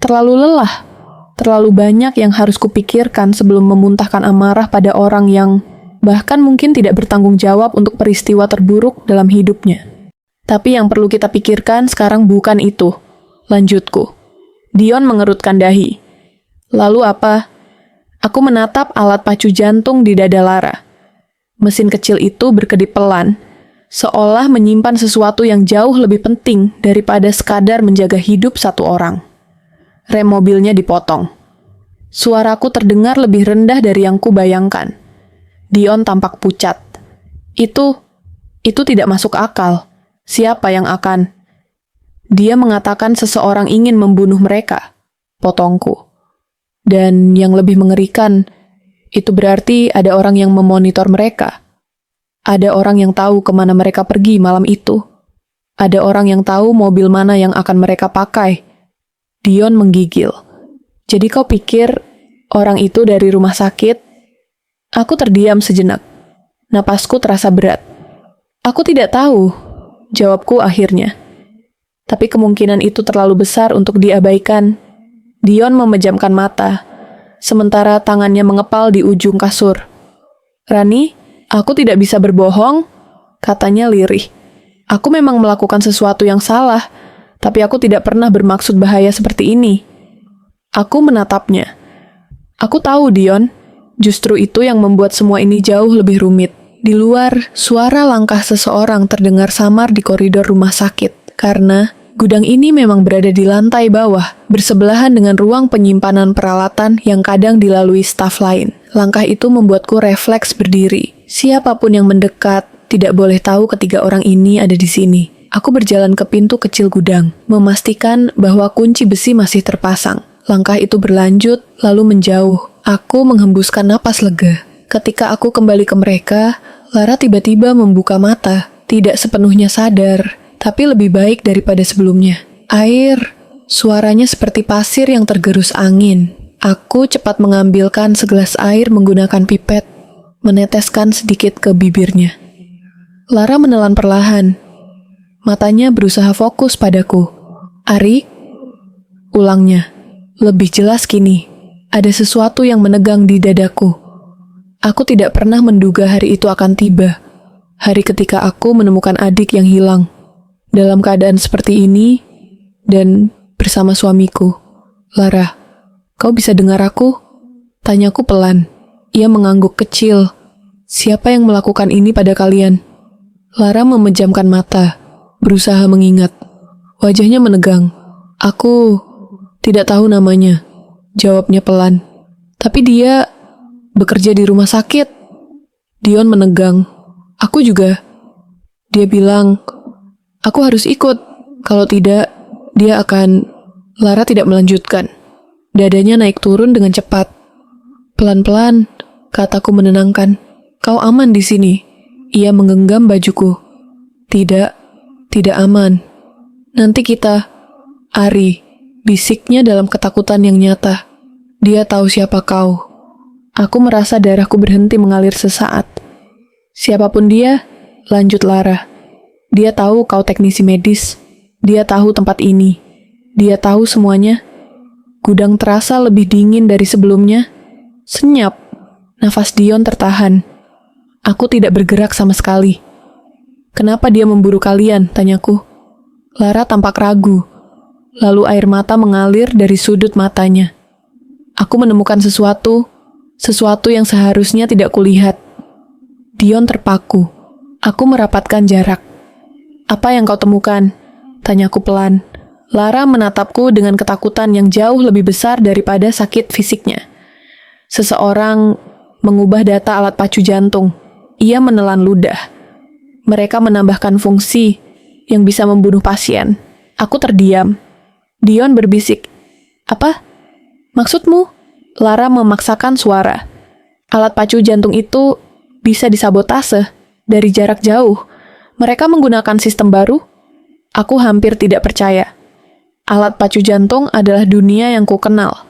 terlalu lelah. Terlalu banyak yang harus kupikirkan sebelum memuntahkan amarah pada orang yang bahkan mungkin tidak bertanggung jawab untuk peristiwa terburuk dalam hidupnya. Tapi yang perlu kita pikirkan sekarang bukan itu. Lanjutku. Dion mengerutkan dahi. Lalu apa? Aku menatap alat pacu jantung di dada Lara. Mesin kecil itu berkedip pelan, seolah menyimpan sesuatu yang jauh lebih penting daripada sekadar menjaga hidup satu orang. Rem mobilnya dipotong. Suaraku terdengar lebih rendah dari yang kubayangkan. Dion tampak pucat. Itu tidak masuk akal. Siapa yang akan? Dia mengatakan seseorang ingin membunuh mereka. Potongku. Dan yang lebih mengerikan, itu berarti ada orang yang memonitor mereka. Ada orang yang tahu kemana mereka pergi malam itu. Ada orang yang tahu mobil mana yang akan mereka pakai. Dion menggigil. Jadi kau pikir orang itu dari rumah sakit? Aku terdiam sejenak. Napasku terasa berat. Aku tidak tahu, jawabku akhirnya. Tapi kemungkinan itu terlalu besar untuk diabaikan. Dion memejamkan mata, sementara tangannya mengepal di ujung kasur. "Rani, aku tidak bisa berbohong," katanya lirih. "Aku memang melakukan sesuatu yang salah, tapi aku tidak pernah bermaksud bahaya seperti ini." Aku menatapnya. "Aku tahu, Dion. Justru itu yang membuat semua ini jauh lebih rumit." Di luar, suara langkah seseorang terdengar samar di koridor rumah sakit, karena gudang ini memang berada di lantai bawah, bersebelahan dengan ruang penyimpanan peralatan yang kadang dilalui staf lain. Langkah itu membuatku refleks berdiri. Siapapun yang mendekat, tidak boleh tahu ketiga orang ini ada di sini. Aku berjalan ke pintu kecil gudang, memastikan bahwa kunci besi masih terpasang. Langkah itu berlanjut, lalu menjauh. Aku menghembuskan napas lega. Ketika aku kembali ke mereka, Lara tiba-tiba membuka mata. Tidak sepenuhnya sadar, tapi lebih baik daripada sebelumnya. Air, suaranya seperti pasir yang tergerus angin. Aku cepat mengambilkan segelas air menggunakan pipet, meneteskan sedikit ke bibirnya. Lara menelan perlahan. Matanya berusaha fokus padaku. "Ari?" Ulangnya. Lebih jelas kini. Ada sesuatu yang menegang di dadaku. Aku tidak pernah menduga hari itu akan tiba. Hari ketika aku menemukan adik yang hilang. Dalam keadaan seperti ini, dan bersama suamiku. "Lara, kau bisa dengar aku?" Tanyaku pelan. Ia mengangguk kecil. "Siapa yang melakukan ini pada kalian?" Lara memejamkan mata, berusaha mengingat. Wajahnya menegang. "Aku tidak tahu namanya," jawabnya pelan. "Tapi dia bekerja di rumah sakit." Dion menegang. "Aku juga." Dia bilang, "Aku harus ikut. Kalau tidak, dia akan..." Lara tidak melanjutkan. Dadanya naik turun dengan cepat. "Pelan-pelan," kataku menenangkan. "Kau aman di sini." Ia menggenggam bajuku. "Tidak, tidak aman. Nanti kita..." "Ari," bisiknya dalam ketakutan yang nyata. "Dia tahu siapa kau." Aku merasa darahku berhenti mengalir sesaat. "Siapapun dia," lanjut Lara. "Dia tahu kau teknisi medis. Dia tahu tempat ini. Dia tahu semuanya." Gudang terasa lebih dingin dari sebelumnya. Senyap. Nafas Dion tertahan. Aku tidak bergerak sama sekali. "Kenapa dia memburu kalian?" tanyaku. Lara tampak ragu. Lalu air mata mengalir dari sudut matanya. Aku menemukan sesuatu yang seharusnya tidak kulihat. Dion terpaku. Aku merapatkan jarak. "Apa yang kau temukan?" tanyaku pelan. Lara menatapku dengan ketakutan yang jauh lebih besar daripada sakit fisiknya. "Seseorang mengubah data alat pacu jantung." Ia menelan ludah. "Mereka menambahkan fungsi yang bisa membunuh pasien." Aku terdiam. Dion berbisik. "Apa? Maksudmu?" Lara memaksakan suara. "Alat pacu jantung itu bisa disabotase dari jarak jauh. Mereka menggunakan sistem baru." Aku hampir tidak percaya. Alat pacu jantung adalah dunia yang ku kenal.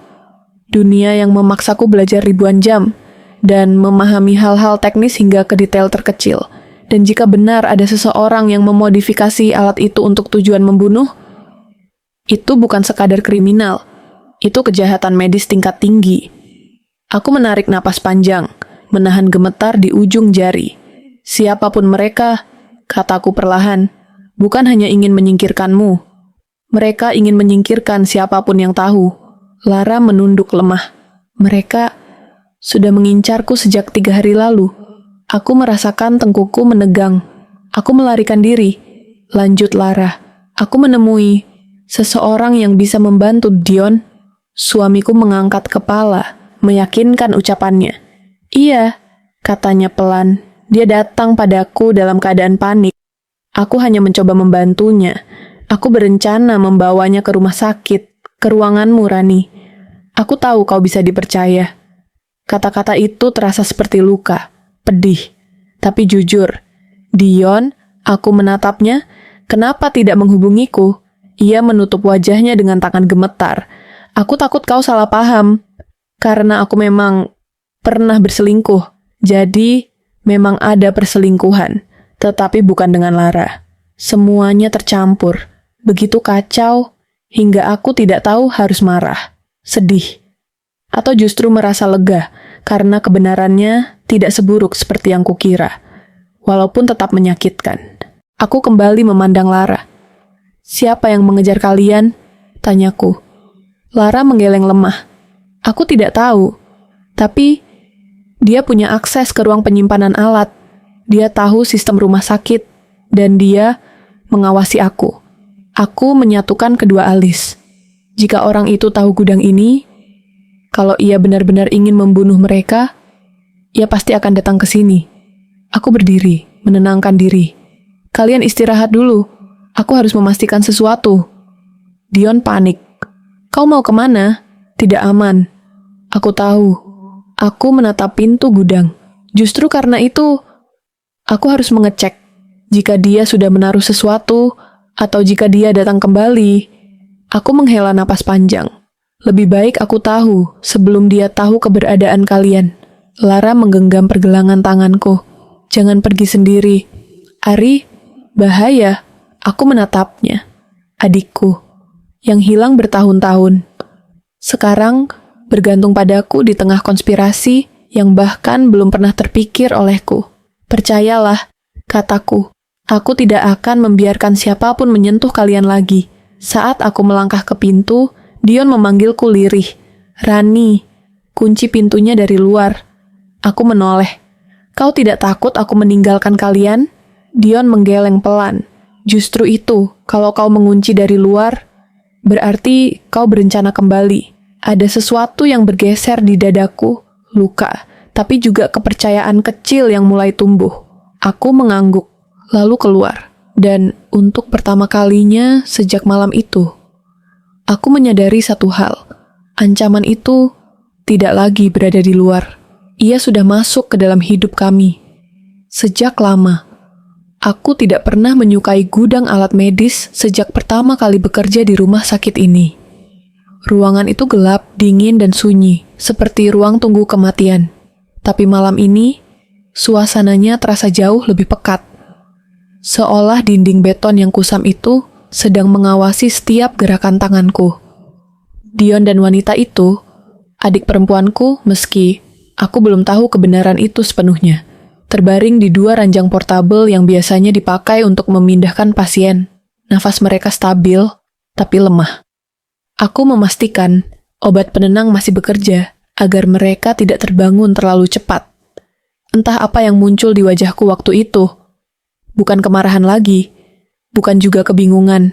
Dunia yang memaksaku belajar ribuan jam dan memahami hal-hal teknis hingga ke detail terkecil. Dan jika benar ada seseorang yang memodifikasi alat itu untuk tujuan membunuh, itu bukan sekadar kriminal. Itu kejahatan medis tingkat tinggi. Aku menarik napas panjang, menahan gemetar di ujung jari. "Siapapun mereka," kataku perlahan, "bukan hanya ingin menyingkirkanmu. Mereka ingin menyingkirkan siapapun yang tahu." Lara menunduk lemah. "Mereka sudah mengincarku sejak 3 hari lalu." Aku merasakan tengkukku menegang. "Aku melarikan diri," lanjut Lara. "Aku menemui seseorang yang bisa membantu Dion." Suamiku mengangkat kepala, meyakinkan ucapannya. "Iya," katanya pelan. "Dia datang padaku dalam keadaan panik. Aku hanya mencoba membantunya. Aku berencana membawanya ke rumah sakit, ke ruanganmu, Rani. Aku tahu kau bisa dipercaya." Kata-kata itu terasa seperti luka, pedih. Tapi jujur, "Dion," aku menatapnya, "kenapa tidak menghubungiku?" Ia menutup wajahnya dengan tangan gemetar. "Aku takut kau salah paham. Karena aku memang pernah berselingkuh. Jadi, memang ada perselingkuhan. Tetapi bukan dengan Lara. Semuanya tercampur. Begitu kacau, hingga aku tidak tahu harus marah." Sedih. Atau justru merasa lega karena kebenarannya tidak seburuk seperti yang kukira, walaupun tetap menyakitkan. Aku kembali memandang Lara. "Siapa yang mengejar kalian?" tanyaku. Lara menggeleng lemah. Aku tidak tahu, tapi dia punya akses ke ruang penyimpanan alat. Dia tahu sistem rumah sakit, dan dia mengawasi aku. Aku menyatukan kedua alis. Jika orang itu tahu gudang ini, kalau ia benar-benar ingin membunuh mereka, ia pasti akan datang ke sini. Aku berdiri, menenangkan diri. "Kalian istirahat dulu. Aku harus memastikan sesuatu." Dion panik. "Kau mau kemana?" "Tidak aman." Aku tahu. Aku menatap pintu gudang. Justru karena itu, aku harus mengecek. Jika dia sudah menaruh sesuatu, atau jika dia datang kembali, aku menghela napas panjang. Lebih baik aku tahu sebelum dia tahu keberadaan kalian. Lara menggenggam pergelangan tanganku. "Jangan pergi sendiri." "Ari, bahaya." Aku menatapnya. Adikku, yang hilang bertahun-tahun, sekarang bergantung padaku di tengah konspirasi yang bahkan belum pernah terpikir olehku. "Percayalah," kataku, "aku tidak akan membiarkan siapapun menyentuh kalian lagi." Saat aku melangkah ke pintu, Dion memanggilku lirih. "Rani, kunci pintunya dari luar." Aku menoleh. "Kau tidak takut aku meninggalkan kalian?" Dion menggeleng pelan. "Justru itu, kalau kau mengunci dari luar, berarti kau berencana kembali." Ada sesuatu yang bergeser di dadaku, luka, tapi juga kepercayaan kecil yang mulai tumbuh. Aku mengangguk, lalu keluar. Dan untuk pertama kalinya sejak malam itu, aku menyadari satu hal. Ancaman itu tidak lagi berada di luar. Ia sudah masuk ke dalam hidup kami. Sejak lama, aku tidak pernah menyukai gudang alat medis sejak pertama kali bekerja di rumah sakit ini. Ruangan itu gelap, dingin, dan sunyi, seperti ruang tunggu kematian. Tapi malam ini, suasananya terasa jauh lebih pekat. Seolah dinding beton yang kusam itu sedang mengawasi setiap gerakan tanganku. Dion dan wanita itu, adik perempuanku, meski aku belum tahu kebenaran itu sepenuhnya, terbaring di dua ranjang portabel yang biasanya dipakai untuk memindahkan pasien. Nafas mereka stabil, tapi lemah. Aku memastikan obat penenang masih bekerja agar mereka tidak terbangun terlalu cepat. Entah apa yang muncul di wajahku waktu itu. Bukan kemarahan lagi, bukan juga kebingungan.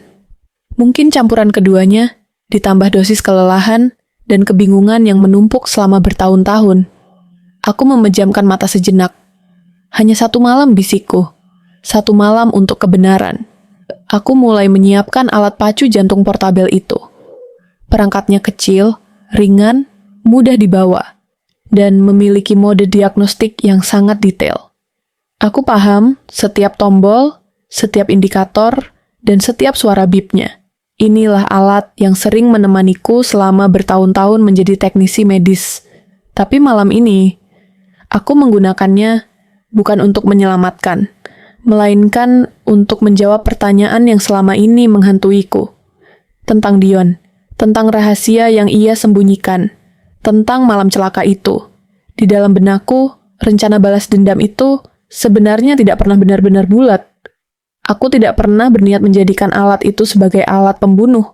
Mungkin campuran keduanya, ditambah dosis kelelahan dan kebingungan yang menumpuk selama bertahun-tahun. Aku memejamkan mata sejenak. Hanya satu malam, bisikku. Satu malam untuk kebenaran. Aku mulai menyiapkan alat pacu jantung portabel itu. Perangkatnya kecil, ringan, mudah dibawa, dan memiliki mode diagnostik yang sangat detail. Aku paham setiap tombol, setiap indikator, dan setiap suara bipnya. Inilah alat yang sering menemaniku selama bertahun-tahun menjadi teknisi medis. Tapi malam ini, aku menggunakannya bukan untuk menyelamatkan, melainkan untuk menjawab pertanyaan yang selama ini menghantuiku. Tentang Dion. Tentang rahasia yang ia sembunyikan, tentang malam celaka itu. Di dalam benakku, rencana balas dendam itu sebenarnya tidak pernah benar-benar bulat. Aku tidak pernah berniat menjadikan alat itu sebagai alat pembunuh,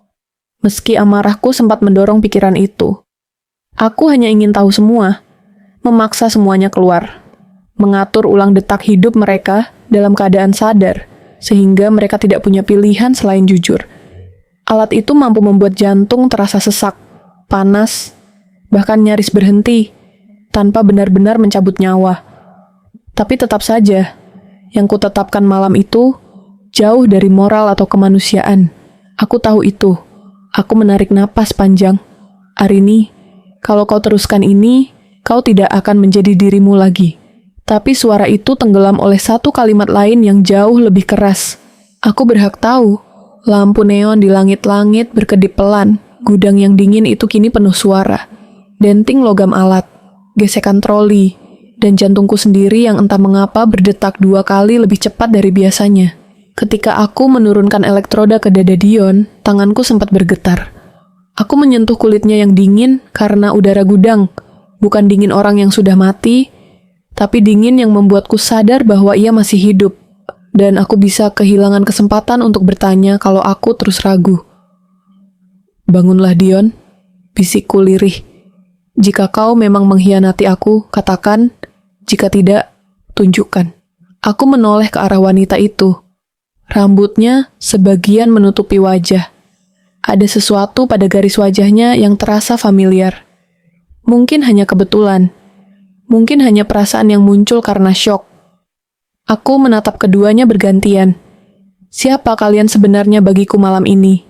meski amarahku sempat mendorong pikiran itu. Aku hanya ingin tahu semua, memaksa semuanya keluar, mengatur ulang detak hidup mereka dalam keadaan sadar, sehingga mereka tidak punya pilihan selain jujur. Alat itu mampu membuat jantung terasa sesak, panas, bahkan nyaris berhenti, tanpa benar-benar mencabut nyawa. Tapi tetap saja, yang kutetapkan malam itu jauh dari moral atau kemanusiaan. Aku tahu itu. Aku menarik napas panjang. "Arini, kalau kau teruskan ini, kau tidak akan menjadi dirimu lagi." Tapi suara itu tenggelam oleh satu kalimat lain yang jauh lebih keras. Aku berhak tahu. Lampu neon di langit-langit berkedip pelan. Gudang yang dingin itu kini penuh suara. Denting logam alat, gesekan troli, dan jantungku sendiri yang entah mengapa berdetak 2 kali lebih cepat dari biasanya. Ketika aku menurunkan elektroda ke dada Dion, tanganku sempat bergetar. Aku menyentuh kulitnya yang dingin karena udara gudang, bukan dingin orang yang sudah mati, tapi dingin yang membuatku sadar bahwa ia masih hidup, dan aku bisa kehilangan kesempatan untuk bertanya kalau aku terus ragu. "Bangunlah, Dion," bisikku lirih. "Jika kau memang mengkhianati aku, katakan. Jika tidak, tunjukkan." Aku menoleh ke arah wanita itu. Rambutnya sebagian menutupi wajah. Ada sesuatu pada garis wajahnya yang terasa familiar. Mungkin hanya kebetulan. Mungkin hanya perasaan yang muncul karena syok. Aku menatap keduanya bergantian. Siapa kalian sebenarnya bagiku malam ini?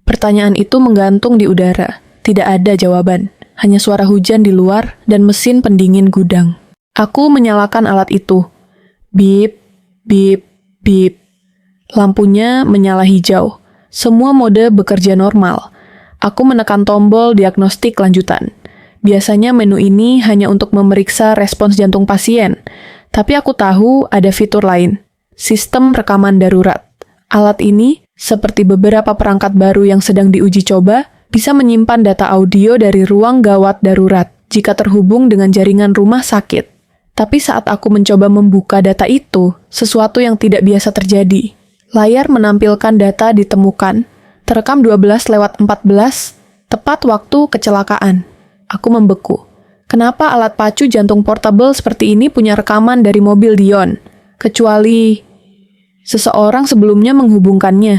Pertanyaan itu menggantung di udara. Tidak ada jawaban. Hanya suara hujan di luar dan mesin pendingin gudang. Aku menyalakan alat itu. Bip, bip, bip. Lampunya menyala hijau. Semua mode bekerja normal. Aku menekan tombol diagnostik lanjutan. Biasanya menu ini hanya untuk memeriksa respons jantung pasien. Tapi aku tahu ada fitur lain. Sistem rekaman darurat. Alat ini, seperti beberapa perangkat baru yang sedang diuji coba, bisa menyimpan data audio dari ruang gawat darurat jika terhubung dengan jaringan rumah sakit. Tapi saat aku mencoba membuka data itu, sesuatu yang tidak biasa terjadi. Layar menampilkan data ditemukan, terekam 12:14, tepat waktu kecelakaan. Aku membeku. Kenapa alat pacu jantung portable seperti ini punya rekaman dari mobil Dion? Kecuali seseorang sebelumnya menghubungkannya.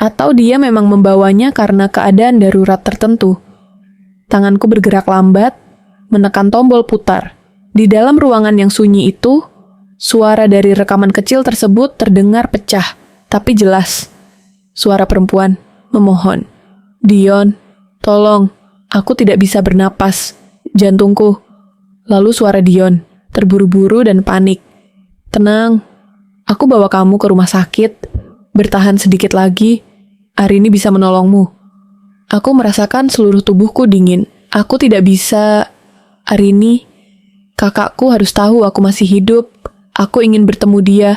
Atau dia memang membawanya karena keadaan darurat tertentu. Tanganku bergerak lambat, menekan tombol putar. Di dalam ruangan yang sunyi itu, suara dari rekaman kecil tersebut terdengar pecah, tapi jelas. Suara perempuan memohon, "Dion, tolong, aku tidak bisa bernapas, jantungku." Lalu suara Dion, terburu-buru dan panik. "Tenang, aku bawa kamu ke rumah sakit. Bertahan sedikit lagi, Arini bisa menolongmu." Aku merasakan seluruh tubuhku dingin. Aku tidak bisa. "Arini, kakakku harus tahu aku masih hidup. Aku ingin bertemu dia."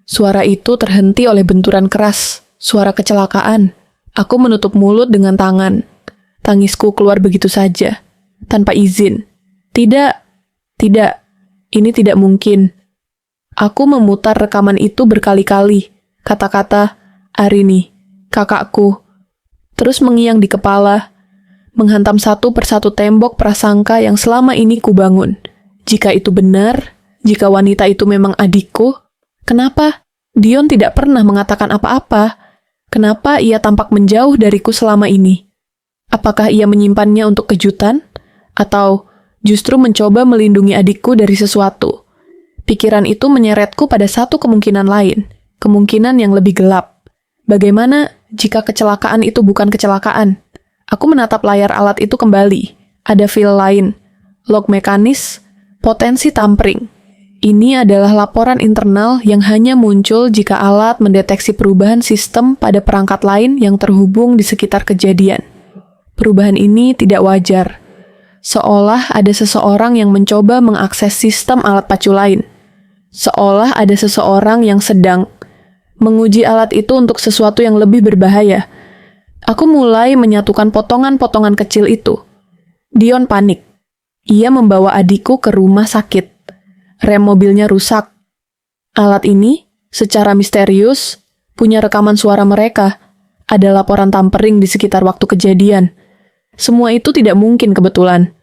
Suara itu terhenti oleh benturan keras. Suara kecelakaan. Aku menutup mulut dengan tangan. Tangisku keluar begitu saja. Tanpa izin. Tidak. Ini tidak mungkin. Aku memutar rekaman itu berkali-kali. Kata-kata, "Arini, kakakku." Terus mengiang di kepala. Menghantam satu persatu tembok prasangka yang selama ini kubangun. Jika itu benar, jika wanita itu memang adikku, kenapa Dion tidak pernah mengatakan apa-apa? Kenapa ia tampak menjauh dariku selama ini? Apakah ia menyimpannya untuk kejutan? Atau justru mencoba melindungi adikku dari sesuatu? Pikiran itu menyeretku pada satu kemungkinan lain, kemungkinan yang lebih gelap. Bagaimana jika kecelakaan itu bukan kecelakaan? Aku menatap layar alat itu kembali. Ada feel lain, log mekanis, potensi tampering. Ini adalah laporan internal yang hanya muncul jika alat mendeteksi perubahan sistem pada perangkat lain yang terhubung di sekitar kejadian. Perubahan ini tidak wajar. Seolah ada seseorang yang mencoba mengakses sistem alat pacu lain. Seolah ada seseorang yang sedang menguji alat itu untuk sesuatu yang lebih berbahaya. Aku mulai menyatukan potongan-potongan kecil itu. Dion panik. Ia membawa adikku ke rumah sakit. Rem mobilnya rusak. Alat ini, secara misterius, punya rekaman suara mereka. Ada laporan tampering di sekitar waktu kejadian. Semua itu tidak mungkin kebetulan.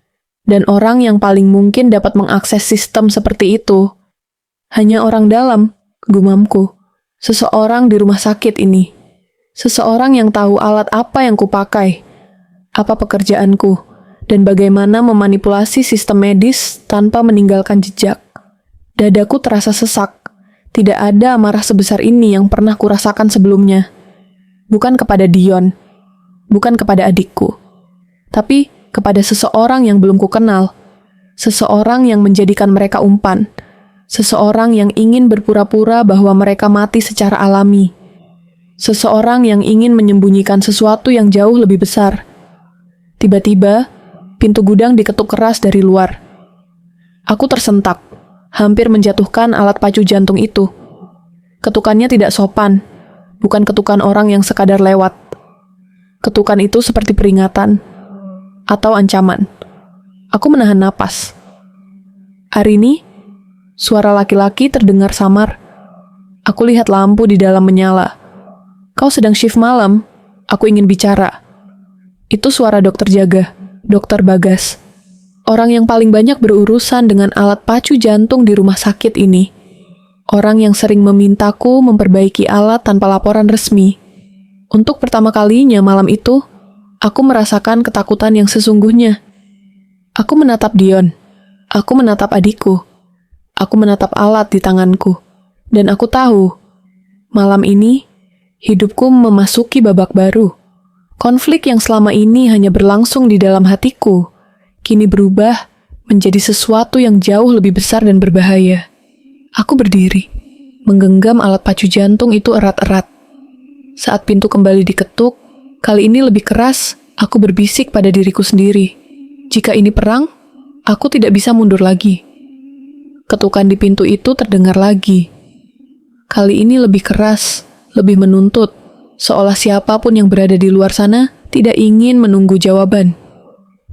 Dan orang yang paling mungkin dapat mengakses sistem seperti itu hanya orang dalam, gumamku. Seseorang di rumah sakit ini. Seseorang yang tahu alat apa yang kupakai, apa pekerjaanku, dan bagaimana memanipulasi sistem medis tanpa meninggalkan jejak. Dadaku terasa sesak. Tidak ada amarah sebesar ini yang pernah kurasakan sebelumnya. Bukan kepada Dion, bukan kepada adikku, tapi kepada seseorang yang belum kukenal. Seseorang yang menjadikan mereka umpan. Seseorang yang ingin berpura-pura bahwa mereka mati secara alami. Seseorang yang ingin menyembunyikan sesuatu yang jauh lebih besar. Tiba-tiba, pintu gudang diketuk keras dari luar. Aku tersentak, hampir menjatuhkan alat pacu jantung itu. Ketukannya tidak sopan, bukan ketukan orang yang sekadar lewat. Ketukan itu seperti peringatan atau ancaman. Aku menahan napas. Arini, suara laki-laki terdengar samar. Aku lihat lampu di dalam menyala. Kau sedang shift malam? Aku ingin bicara. Itu suara dokter jaga, Dokter Bagas. Orang yang paling banyak berurusan dengan alat pacu jantung di rumah sakit ini. Orang yang sering memintaku memperbaiki alat tanpa laporan resmi. Untuk pertama kalinya malam itu, aku merasakan ketakutan yang sesungguhnya. Aku menatap Dion. Aku menatap adikku. Aku menatap alat di tanganku. Dan aku tahu, malam ini, hidupku memasuki babak baru. Konflik yang selama ini hanya berlangsung di dalam hatiku, kini berubah menjadi sesuatu yang jauh lebih besar dan berbahaya. Aku berdiri, menggenggam alat pacu jantung itu erat-erat. Saat pintu kembali diketuk, kali ini lebih keras, aku berbisik pada diriku sendiri. Jika ini perang, aku tidak bisa mundur lagi. Ketukan di pintu itu terdengar lagi. Kali ini lebih keras, lebih menuntut, seolah siapapun yang berada di luar sana tidak ingin menunggu jawaban.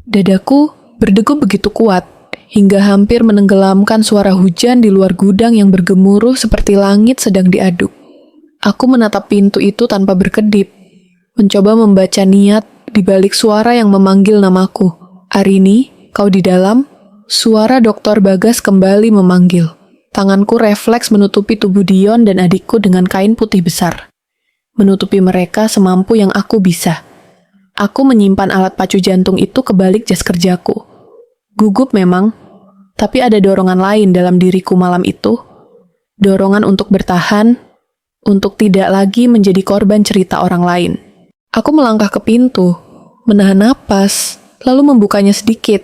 Dadaku berdegup begitu kuat, hingga hampir menenggelamkan suara hujan di luar gudang yang bergemuruh seperti langit sedang diaduk. Aku menatap pintu itu tanpa berkedip, mencoba membaca niat di balik suara yang memanggil namaku. Arini, kau di dalam? Suara Dokter Bagas kembali memanggil. Tanganku refleks menutupi tubuh Dion dan adikku dengan kain putih besar. Menutupi mereka semampu yang aku bisa. Aku menyimpan alat pacu jantung itu ke balik jas kerjaku. Gugup memang, tapi ada dorongan lain dalam diriku malam itu. Dorongan untuk bertahan, untuk tidak lagi menjadi korban cerita orang lain. Aku melangkah ke pintu, menahan napas, lalu membukanya sedikit.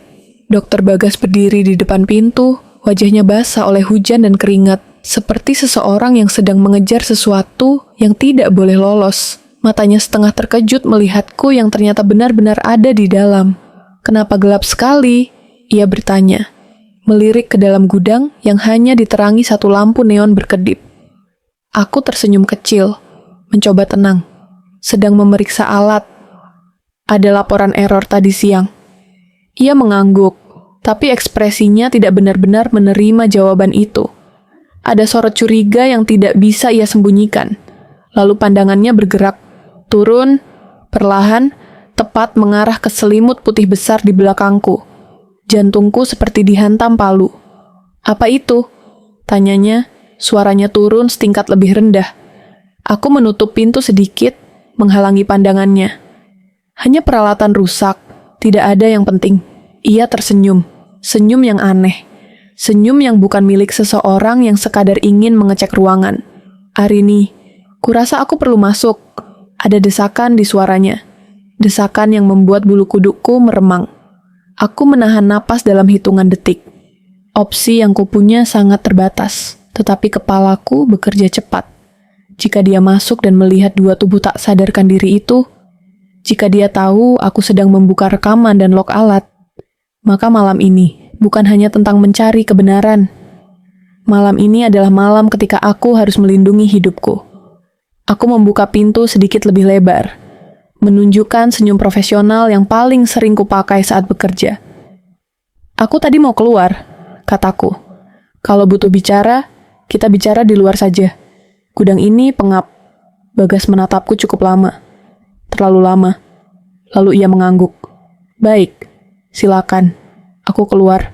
Dokter Bagas berdiri di depan pintu, wajahnya basah oleh hujan dan keringat, seperti seseorang yang sedang mengejar sesuatu yang tidak boleh lolos. Matanya setengah terkejut melihatku yang ternyata benar-benar ada di dalam. Kenapa gelap sekali? Ia bertanya, melirik ke dalam gudang yang hanya diterangi satu lampu neon berkedip. Aku tersenyum kecil, mencoba tenang, sedang memeriksa alat. Ada laporan error tadi siang. Ia mengangguk, tapi ekspresinya tidak benar-benar menerima jawaban itu. Ada sorot curiga yang tidak bisa ia sembunyikan. Lalu pandangannya bergerak, turun, perlahan, tepat mengarah ke selimut putih besar di belakangku. Jantungku seperti dihantam palu. Apa itu? Tanyanya, suaranya turun setingkat lebih rendah. Aku menutup pintu sedikit, menghalangi pandangannya. Hanya peralatan rusak, tidak ada yang penting. Ia tersenyum, senyum yang aneh. Senyum yang bukan milik seseorang yang sekadar ingin mengecek ruangan. Arini, kurasa aku perlu masuk. Ada desakan di suaranya. Desakan yang membuat bulu kudukku meremang. Aku menahan napas dalam hitungan detik. Opsi yang kupunya sangat terbatas, tetapi kepalaku bekerja cepat. Jika dia masuk dan melihat dua tubuh tak sadarkan diri itu, jika dia tahu aku sedang membuka rekaman dan log alat, maka malam ini bukan hanya tentang mencari kebenaran. Malam ini adalah malam ketika aku harus melindungi hidupku. Aku membuka pintu sedikit lebih lebar, menunjukkan senyum profesional yang paling sering kupakai saat bekerja. Aku tadi mau keluar, kataku. Kalau butuh bicara, kita bicara di luar saja. Gudang ini pengap. Bagas menatapku cukup lama. Terlalu lama. Lalu ia mengangguk. Baik, silakan. Aku keluar,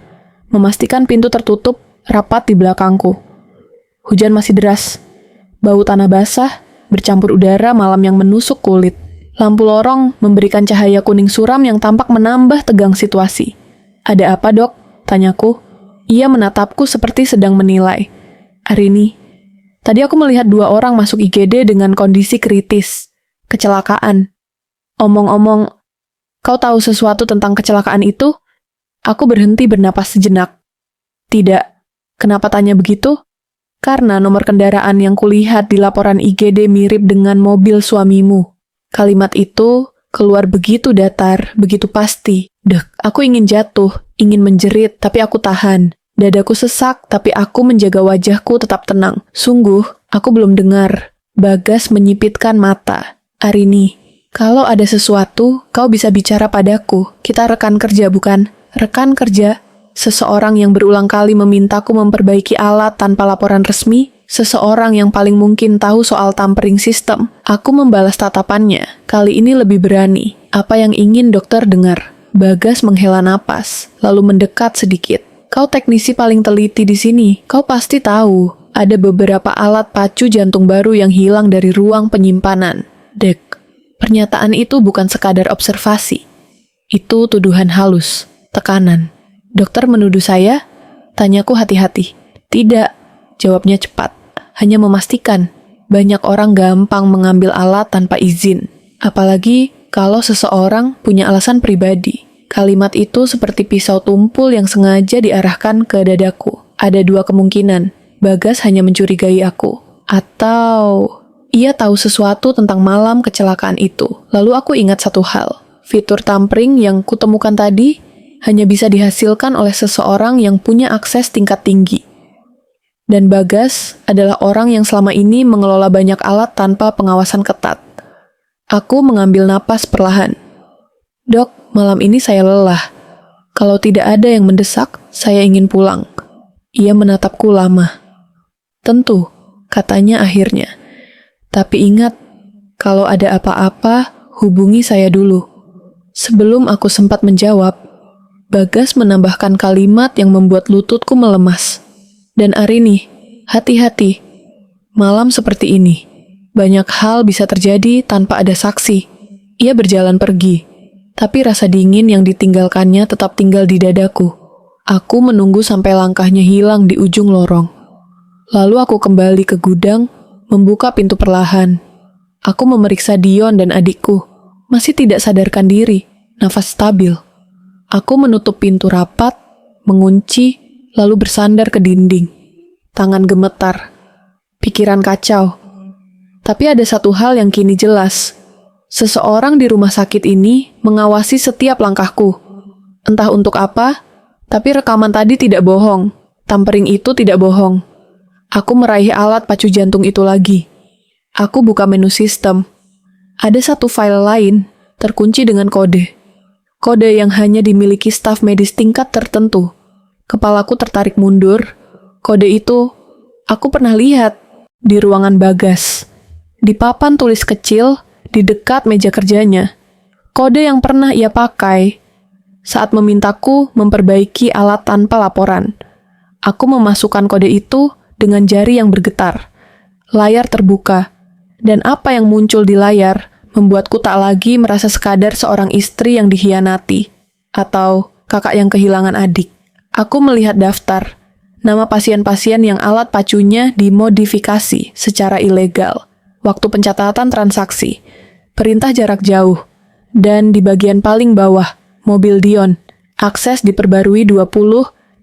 memastikan pintu tertutup rapat di belakangku. Hujan masih deras. Bau tanah basah bercampur udara malam yang menusuk kulit. Lampu lorong memberikan cahaya kuning suram yang tampak menambah tegang situasi. Ada apa, Dok? Tanyaku. Ia menatapku seperti sedang menilai. Arini, tadi aku melihat dua orang masuk IGD dengan kondisi kritis. Kecelakaan. Omong-omong, kau tahu sesuatu tentang kecelakaan itu? Aku berhenti bernapas sejenak. Tidak. Kenapa tanya begitu? Karena nomor kendaraan yang kulihat di laporan IGD mirip dengan mobil suamimu. Kalimat itu keluar begitu datar, begitu pasti. Dek, aku ingin jatuh, ingin menjerit, tapi aku tahan. Dadaku sesak, tapi aku menjaga wajahku tetap tenang. Sungguh, aku belum dengar. Bagas menyipitkan mata. Arini, Kalau ada sesuatu, kau bisa bicara padaku. Kita rekan kerja, bukan? Rekan kerja? Seseorang yang berulang kali memintaku memperbaiki alat tanpa laporan resmi? Seseorang yang paling mungkin tahu soal tampering sistem? Aku membalas tatapannya. Kali ini lebih berani. Apa yang ingin dokter dengar? Bagas menghela napas, lalu mendekat sedikit. Kau teknisi paling teliti di sini. Kau pasti tahu, ada beberapa alat pacu jantung baru yang hilang dari ruang penyimpanan. Dek, pernyataan itu bukan sekadar observasi. Itu tuduhan halus, tekanan. Dokter menuduh saya? Tanyaku hati-hati. Tidak, jawabnya cepat. Hanya memastikan, banyak orang gampang mengambil alat tanpa izin. Apalagi kalau seseorang punya alasan pribadi. Kalimat itu seperti pisau tumpul yang sengaja diarahkan ke dadaku. Ada dua kemungkinan. Bagas hanya mencurigai aku. Atau ia tahu sesuatu tentang malam kecelakaan itu. Lalu aku ingat satu hal. Fitur tampering yang kutemukan tadi hanya bisa dihasilkan oleh seseorang yang punya akses tingkat tinggi. Dan Bagas adalah orang yang selama ini mengelola banyak alat tanpa pengawasan ketat. Aku mengambil napas perlahan. Dok, malam ini saya lelah. Kalau tidak ada yang mendesak, saya ingin pulang. Ia menatapku lama. Tentu, katanya akhirnya. Tapi ingat, kalau ada apa-apa, hubungi saya dulu. Sebelum aku sempat menjawab, Bagas menambahkan kalimat yang membuat lututku melemas. Dan Arini, hati-hati. Malam seperti ini, banyak hal bisa terjadi tanpa ada saksi. Ia berjalan pergi. Tapi rasa dingin yang ditinggalkannya tetap tinggal di dadaku. Aku menunggu sampai langkahnya hilang di ujung lorong. Lalu aku kembali ke gudang, membuka pintu perlahan. Aku memeriksa Dion dan adikku. Masih tidak sadarkan diri, nafas stabil. Aku menutup pintu rapat, mengunci, lalu bersandar ke dinding. Tangan gemetar, pikiran kacau. Tapi ada satu hal yang kini jelas. Seseorang di rumah sakit ini mengawasi setiap langkahku. Entah untuk apa, tapi rekaman tadi tidak bohong. Tampering itu tidak bohong. Aku meraih alat pacu jantung itu lagi. Aku buka menu sistem. Ada satu file lain, terkunci dengan kode. Kode yang hanya dimiliki staf medis tingkat tertentu. Kepalaku tertarik mundur. Kode itu, aku pernah lihat di ruangan Bagas. Di papan tulis kecil, di dekat meja kerjanya. Kode yang pernah ia pakai saat memintaku memperbaiki alat tanpa laporan. Aku memasukkan kode itu dengan jari yang bergetar. Layar terbuka, dan apa yang muncul di layar membuatku tak lagi merasa sekadar seorang istri yang dikhianati, atau kakak yang kehilangan adik. Aku melihat daftar, nama pasien-pasien yang alat pacunya dimodifikasi secara ilegal, waktu pencatatan transaksi, perintah jarak jauh, dan di bagian paling bawah, mobil Dion, akses diperbarui 20,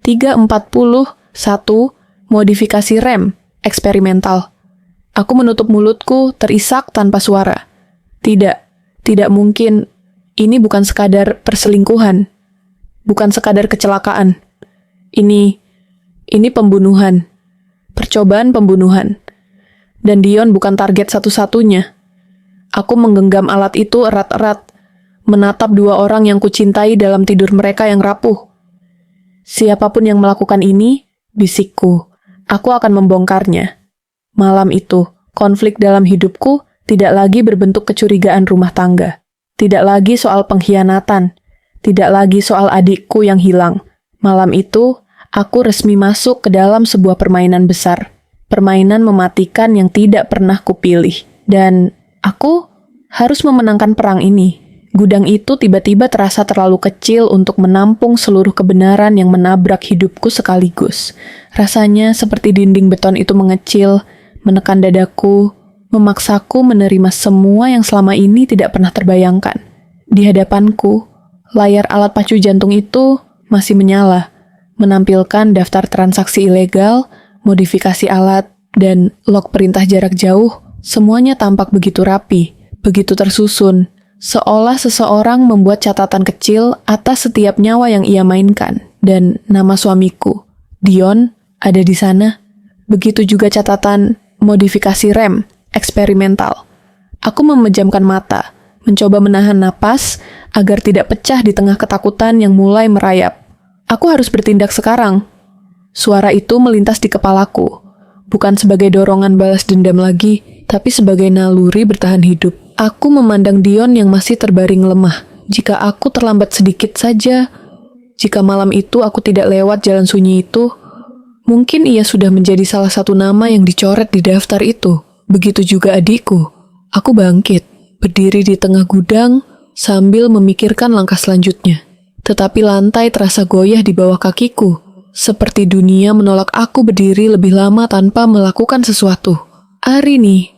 340, 1, modifikasi rem, eksperimental. Aku menutup mulutku terisak tanpa suara. Tidak mungkin, ini bukan sekadar perselingkuhan, bukan sekadar kecelakaan. Ini pembunuhan, percobaan pembunuhan. Dan Dion bukan target satu-satunya. Aku menggenggam alat itu erat-erat, menatap dua orang yang kucintai dalam tidur mereka yang rapuh. Siapapun yang melakukan ini, bisikku, aku akan membongkarnya. Malam itu, konflik dalam hidupku tidak lagi berbentuk kecurigaan rumah tangga. Tidak lagi soal pengkhianatan. Tidak lagi soal adikku yang hilang. Malam itu, aku resmi masuk ke dalam sebuah permainan besar. Permainan mematikan yang tidak pernah kupilih. Dan aku harus memenangkan perang ini. Gudang itu tiba-tiba terasa terlalu kecil untuk menampung seluruh kebenaran yang menabrak hidupku sekaligus. Rasanya seperti dinding beton itu mengecil, menekan dadaku, memaksaku menerima semua yang selama ini tidak pernah terbayangkan. Di hadapanku, layar alat pacu jantung itu masih menyala, menampilkan daftar transaksi ilegal, modifikasi alat, dan log perintah jarak jauh. Semuanya tampak begitu rapi, begitu tersusun, seolah seseorang membuat catatan kecil atas setiap nyawa yang ia mainkan. Dan nama suamiku, Dion, ada di sana. Begitu juga catatan modifikasi rem, eksperimental. Aku memejamkan mata, mencoba menahan napas agar tidak pecah di tengah ketakutan yang mulai merayap. Aku harus bertindak sekarang. Suara itu melintas di kepalaku, bukan sebagai dorongan balas dendam lagi, tapi sebagai naluri bertahan hidup. Aku memandang Dion yang masih terbaring lemah. Jika aku terlambat sedikit saja, jika malam itu aku tidak lewat jalan sunyi itu, mungkin ia sudah menjadi salah satu nama yang dicoret di daftar itu. Begitu juga adikku. Aku bangkit, berdiri di tengah gudang sambil memikirkan langkah selanjutnya. Tetapi lantai terasa goyah di bawah kakiku, seperti dunia menolak aku berdiri lebih lama tanpa melakukan sesuatu. Arini,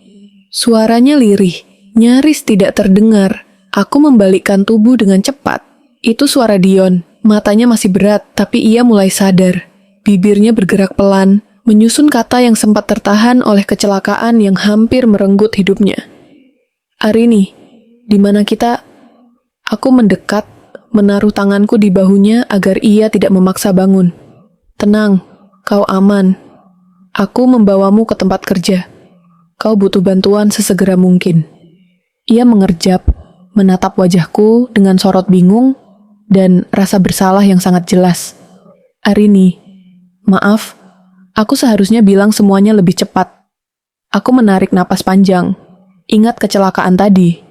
suaranya lirih, nyaris tidak terdengar. Aku membalikkan tubuh dengan cepat. Itu suara Dion. Matanya masih berat, tapi ia mulai sadar. Bibirnya bergerak pelan, menyusun kata yang sempat tertahan oleh kecelakaan yang hampir merenggut hidupnya. Arini, di mana kita? Aku mendekat, menaruh tanganku di bahunya agar ia tidak memaksa bangun. Tenang, kau aman. Aku membawamu ke tempat kerja. Kau butuh bantuan sesegera mungkin. Ia mengerjap, menatap wajahku dengan sorot bingung dan rasa bersalah yang sangat jelas. Arini, maaf, aku seharusnya bilang semuanya lebih cepat. Aku menarik napas panjang. Ingat kecelakaan tadi.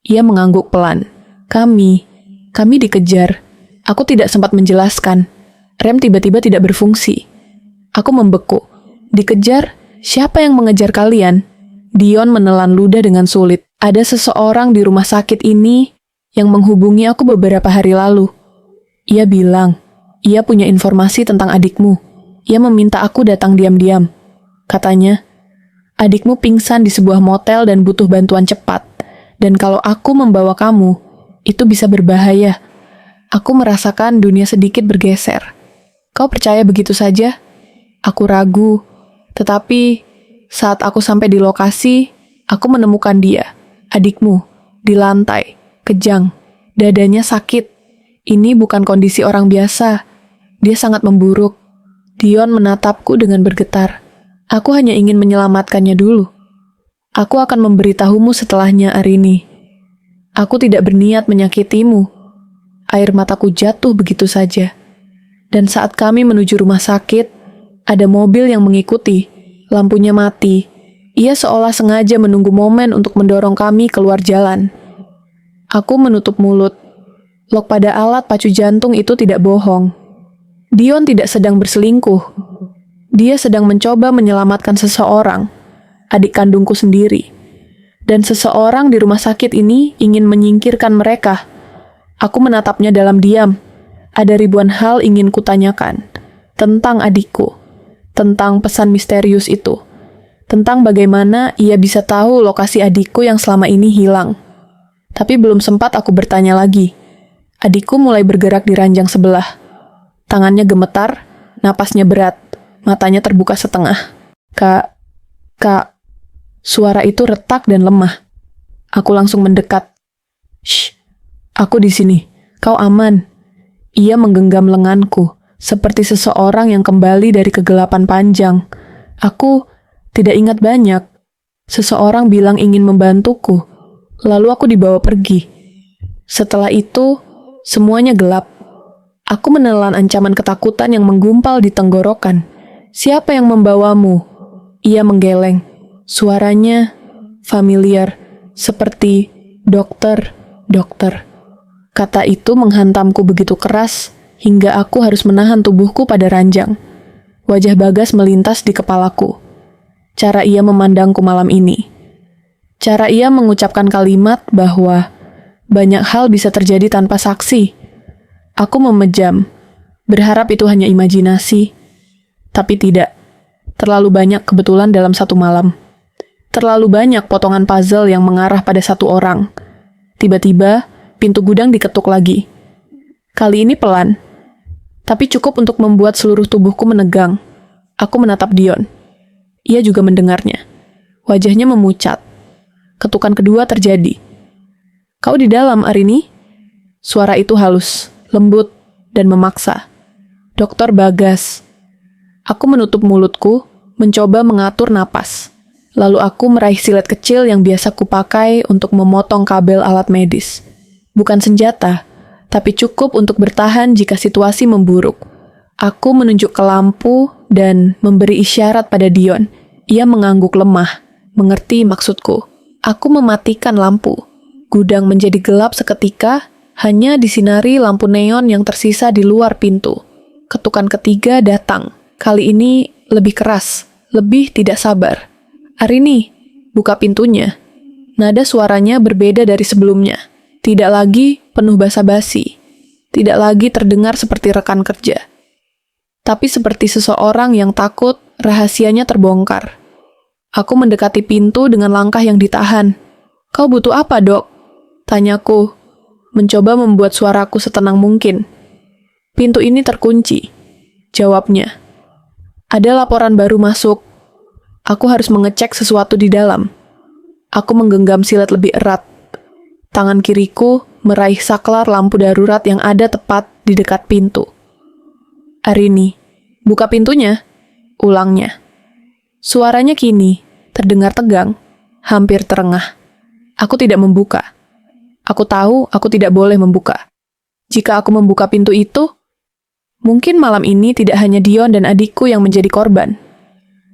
Ia mengangguk pelan. Kami dikejar. Aku tidak sempat menjelaskan. Rem tiba-tiba tidak berfungsi. Aku membeku. Dikejar? Siapa yang mengejar kalian? Dion menelan ludah dengan sulit. Ada seseorang di rumah sakit ini yang menghubungi aku beberapa hari lalu. Ia bilang, ia punya informasi tentang adikmu. Ia meminta aku datang diam-diam. Katanya, adikmu pingsan di sebuah motel dan butuh bantuan cepat. Dan kalau aku membawa kamu, itu bisa berbahaya. Aku merasakan dunia sedikit bergeser. Kau percaya begitu saja? Aku ragu. Tetapi saat aku sampai di lokasi, aku menemukan dia, adikmu, di lantai, kejang. Dadanya sakit. Ini bukan kondisi orang biasa. Dia sangat memburuk. Dion menatapku dengan bergetar. Aku hanya ingin menyelamatkannya dulu. Aku akan memberitahumu setelahnya, Arini. Aku tidak berniat menyakitimu. Air mataku jatuh begitu saja. Dan saat kami menuju rumah sakit, ada mobil yang mengikuti. Lampunya mati. Ia seolah sengaja menunggu momen untuk mendorong kami keluar jalan. Aku menutup mulut. Lock pada alat pacu jantung itu tidak bohong. Dion tidak sedang berselingkuh. Dia sedang mencoba menyelamatkan seseorang, adik kandungku sendiri. Dan seseorang di rumah sakit ini ingin menyingkirkan mereka. Aku menatapnya dalam diam. Ada ribuan hal ingin kutanyakan. Tentang adikku. Tentang pesan misterius itu. Tentang bagaimana ia bisa tahu lokasi adikku yang selama ini hilang. Tapi belum sempat aku bertanya lagi. Adikku mulai bergerak di ranjang sebelah. Tangannya gemetar, napasnya berat, matanya terbuka setengah. Kak, suara itu retak dan lemah. Aku langsung mendekat. Shh, aku di sini. Kau aman. Ia menggenggam lenganku, seperti seseorang yang kembali dari kegelapan panjang. Aku tidak ingat banyak. Seseorang bilang ingin membantuku, lalu aku dibawa pergi. Setelah itu, semuanya gelap. Aku menelan ancaman ketakutan yang menggumpal di tenggorokan. Siapa yang membawamu? Ia menggeleng. Suaranya familiar, seperti dokter. Kata itu menghantamku begitu keras, hingga aku harus menahan tubuhku pada ranjang. Wajah Bagas melintas di kepalaku. Cara ia memandangku malam ini. Cara ia mengucapkan kalimat bahwa banyak hal bisa terjadi tanpa saksi. Aku memejam, berharap itu hanya imajinasi. Tapi tidak. Terlalu banyak kebetulan dalam satu malam. Terlalu banyak potongan puzzle yang mengarah pada satu orang. Tiba-tiba, pintu gudang diketuk lagi. Kali ini pelan, tapi cukup untuk membuat seluruh tubuhku menegang. Aku menatap Dion. Ia juga mendengarnya. Wajahnya memucat. Ketukan kedua terjadi. Kau di dalam, Arini? Suara itu halus, lembut, dan memaksa. Dokter Bagas. Aku menutup mulutku, mencoba mengatur napas. Lalu aku meraih silet kecil yang biasa kupakai untuk memotong kabel alat medis. Bukan senjata, tapi cukup untuk bertahan jika situasi memburuk. Aku menunjuk ke lampu dan memberi isyarat pada Dion. Ia mengangguk lemah, mengerti maksudku. Aku mematikan lampu. Gudang menjadi gelap seketika, hanya disinari lampu neon yang tersisa di luar pintu. Ketukan ketiga datang. Kali ini lebih keras, lebih tidak sabar. "Arini, buka pintunya." Nada suaranya berbeda dari sebelumnya. Tidak lagi penuh basa-basi. Tidak lagi terdengar seperti rekan kerja. Tapi seperti seseorang yang takut rahasianya terbongkar. Aku mendekati pintu dengan langkah yang ditahan. "Kau butuh apa, Dok?" tanyaku, mencoba membuat suaraku setenang mungkin. "Pintu ini terkunci," jawabnya. "Ada laporan baru masuk. Aku harus mengecek sesuatu di dalam." Aku menggenggam silet lebih erat. Tangan kiriku meraih saklar lampu darurat yang ada tepat di dekat pintu. "Arini, buka pintunya," ulangnya. Suaranya kini terdengar tegang, hampir terengah. Aku tidak membuka. Aku tahu aku tidak boleh membuka. Jika aku membuka pintu itu, mungkin malam ini tidak hanya Dion dan adikku yang menjadi korban.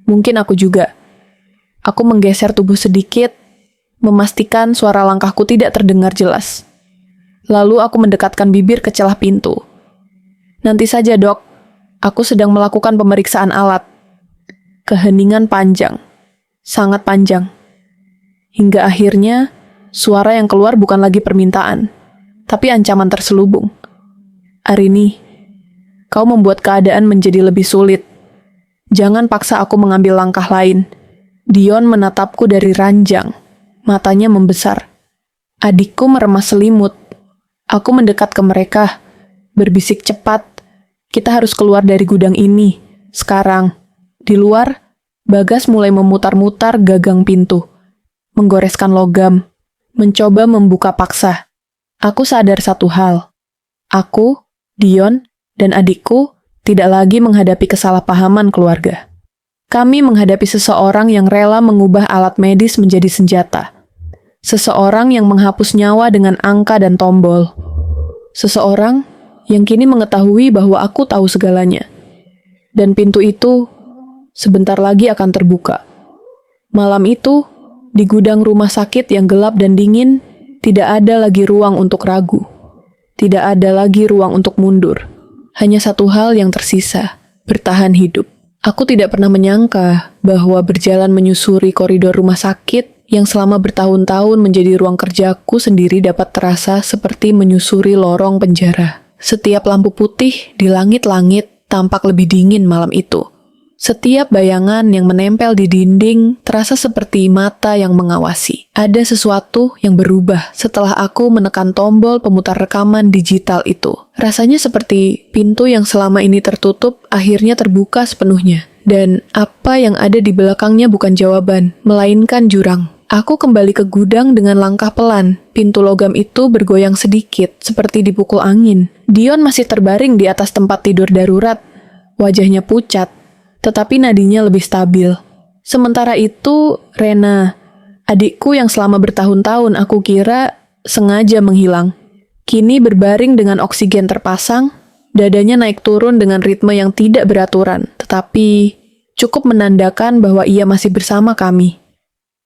Mungkin aku juga. Aku menggeser tubuh sedikit, memastikan suara langkahku tidak terdengar jelas. Lalu aku mendekatkan bibir ke celah pintu. "Nanti saja, Dok. Aku sedang melakukan pemeriksaan alat." Keheningan panjang. Sangat panjang. Hingga akhirnya, suara yang keluar bukan lagi permintaan, tapi ancaman terselubung. "Arini, kau membuat keadaan menjadi lebih sulit. Jangan paksa aku mengambil langkah lain." Dion menatapku dari ranjang. Matanya membesar. Adikku meremas selimut. Aku mendekat ke mereka, berbisik cepat. "Kita harus keluar dari gudang ini, sekarang." Di luar, Bagas mulai memutar-mutar gagang pintu, menggoreskan logam, mencoba membuka paksa. Aku sadar satu hal. Aku, Dion, dan adikku tidak lagi menghadapi kesalahpahaman keluarga. Kami menghadapi seseorang yang rela mengubah alat medis menjadi senjata. Seseorang yang menghapus nyawa dengan angka dan tombol. Seseorang yang kini mengetahui bahwa aku tahu segalanya. Dan pintu itu sebentar lagi akan terbuka. Malam itu, di gudang rumah sakit yang gelap dan dingin, tidak ada lagi ruang untuk ragu. Tidak ada lagi ruang untuk mundur. Hanya satu hal yang tersisa, bertahan hidup. Aku tidak pernah menyangka bahwa berjalan menyusuri koridor rumah sakit yang selama bertahun-tahun menjadi ruang kerjaku sendiri dapat terasa seperti menyusuri lorong penjara. Setiap lampu putih di langit-langit tampak lebih dingin malam itu. Setiap bayangan yang menempel di dinding terasa seperti mata yang mengawasi. Ada sesuatu yang berubah setelah aku menekan tombol pemutar rekaman digital itu. Rasanya seperti pintu yang selama ini tertutup akhirnya terbuka sepenuhnya. Dan apa yang ada di belakangnya bukan jawaban, melainkan jurang. Aku kembali ke gudang dengan langkah pelan. Pintu logam itu bergoyang sedikit, seperti dipukul angin. Dion masih terbaring di atas tempat tidur darurat. Wajahnya pucat, tetapi nadinya lebih stabil. Sementara itu, Rena, adikku yang selama bertahun-tahun aku kira sengaja menghilang, kini berbaring dengan oksigen terpasang, dadanya naik turun dengan ritme yang tidak beraturan, tetapi cukup menandakan bahwa ia masih bersama kami.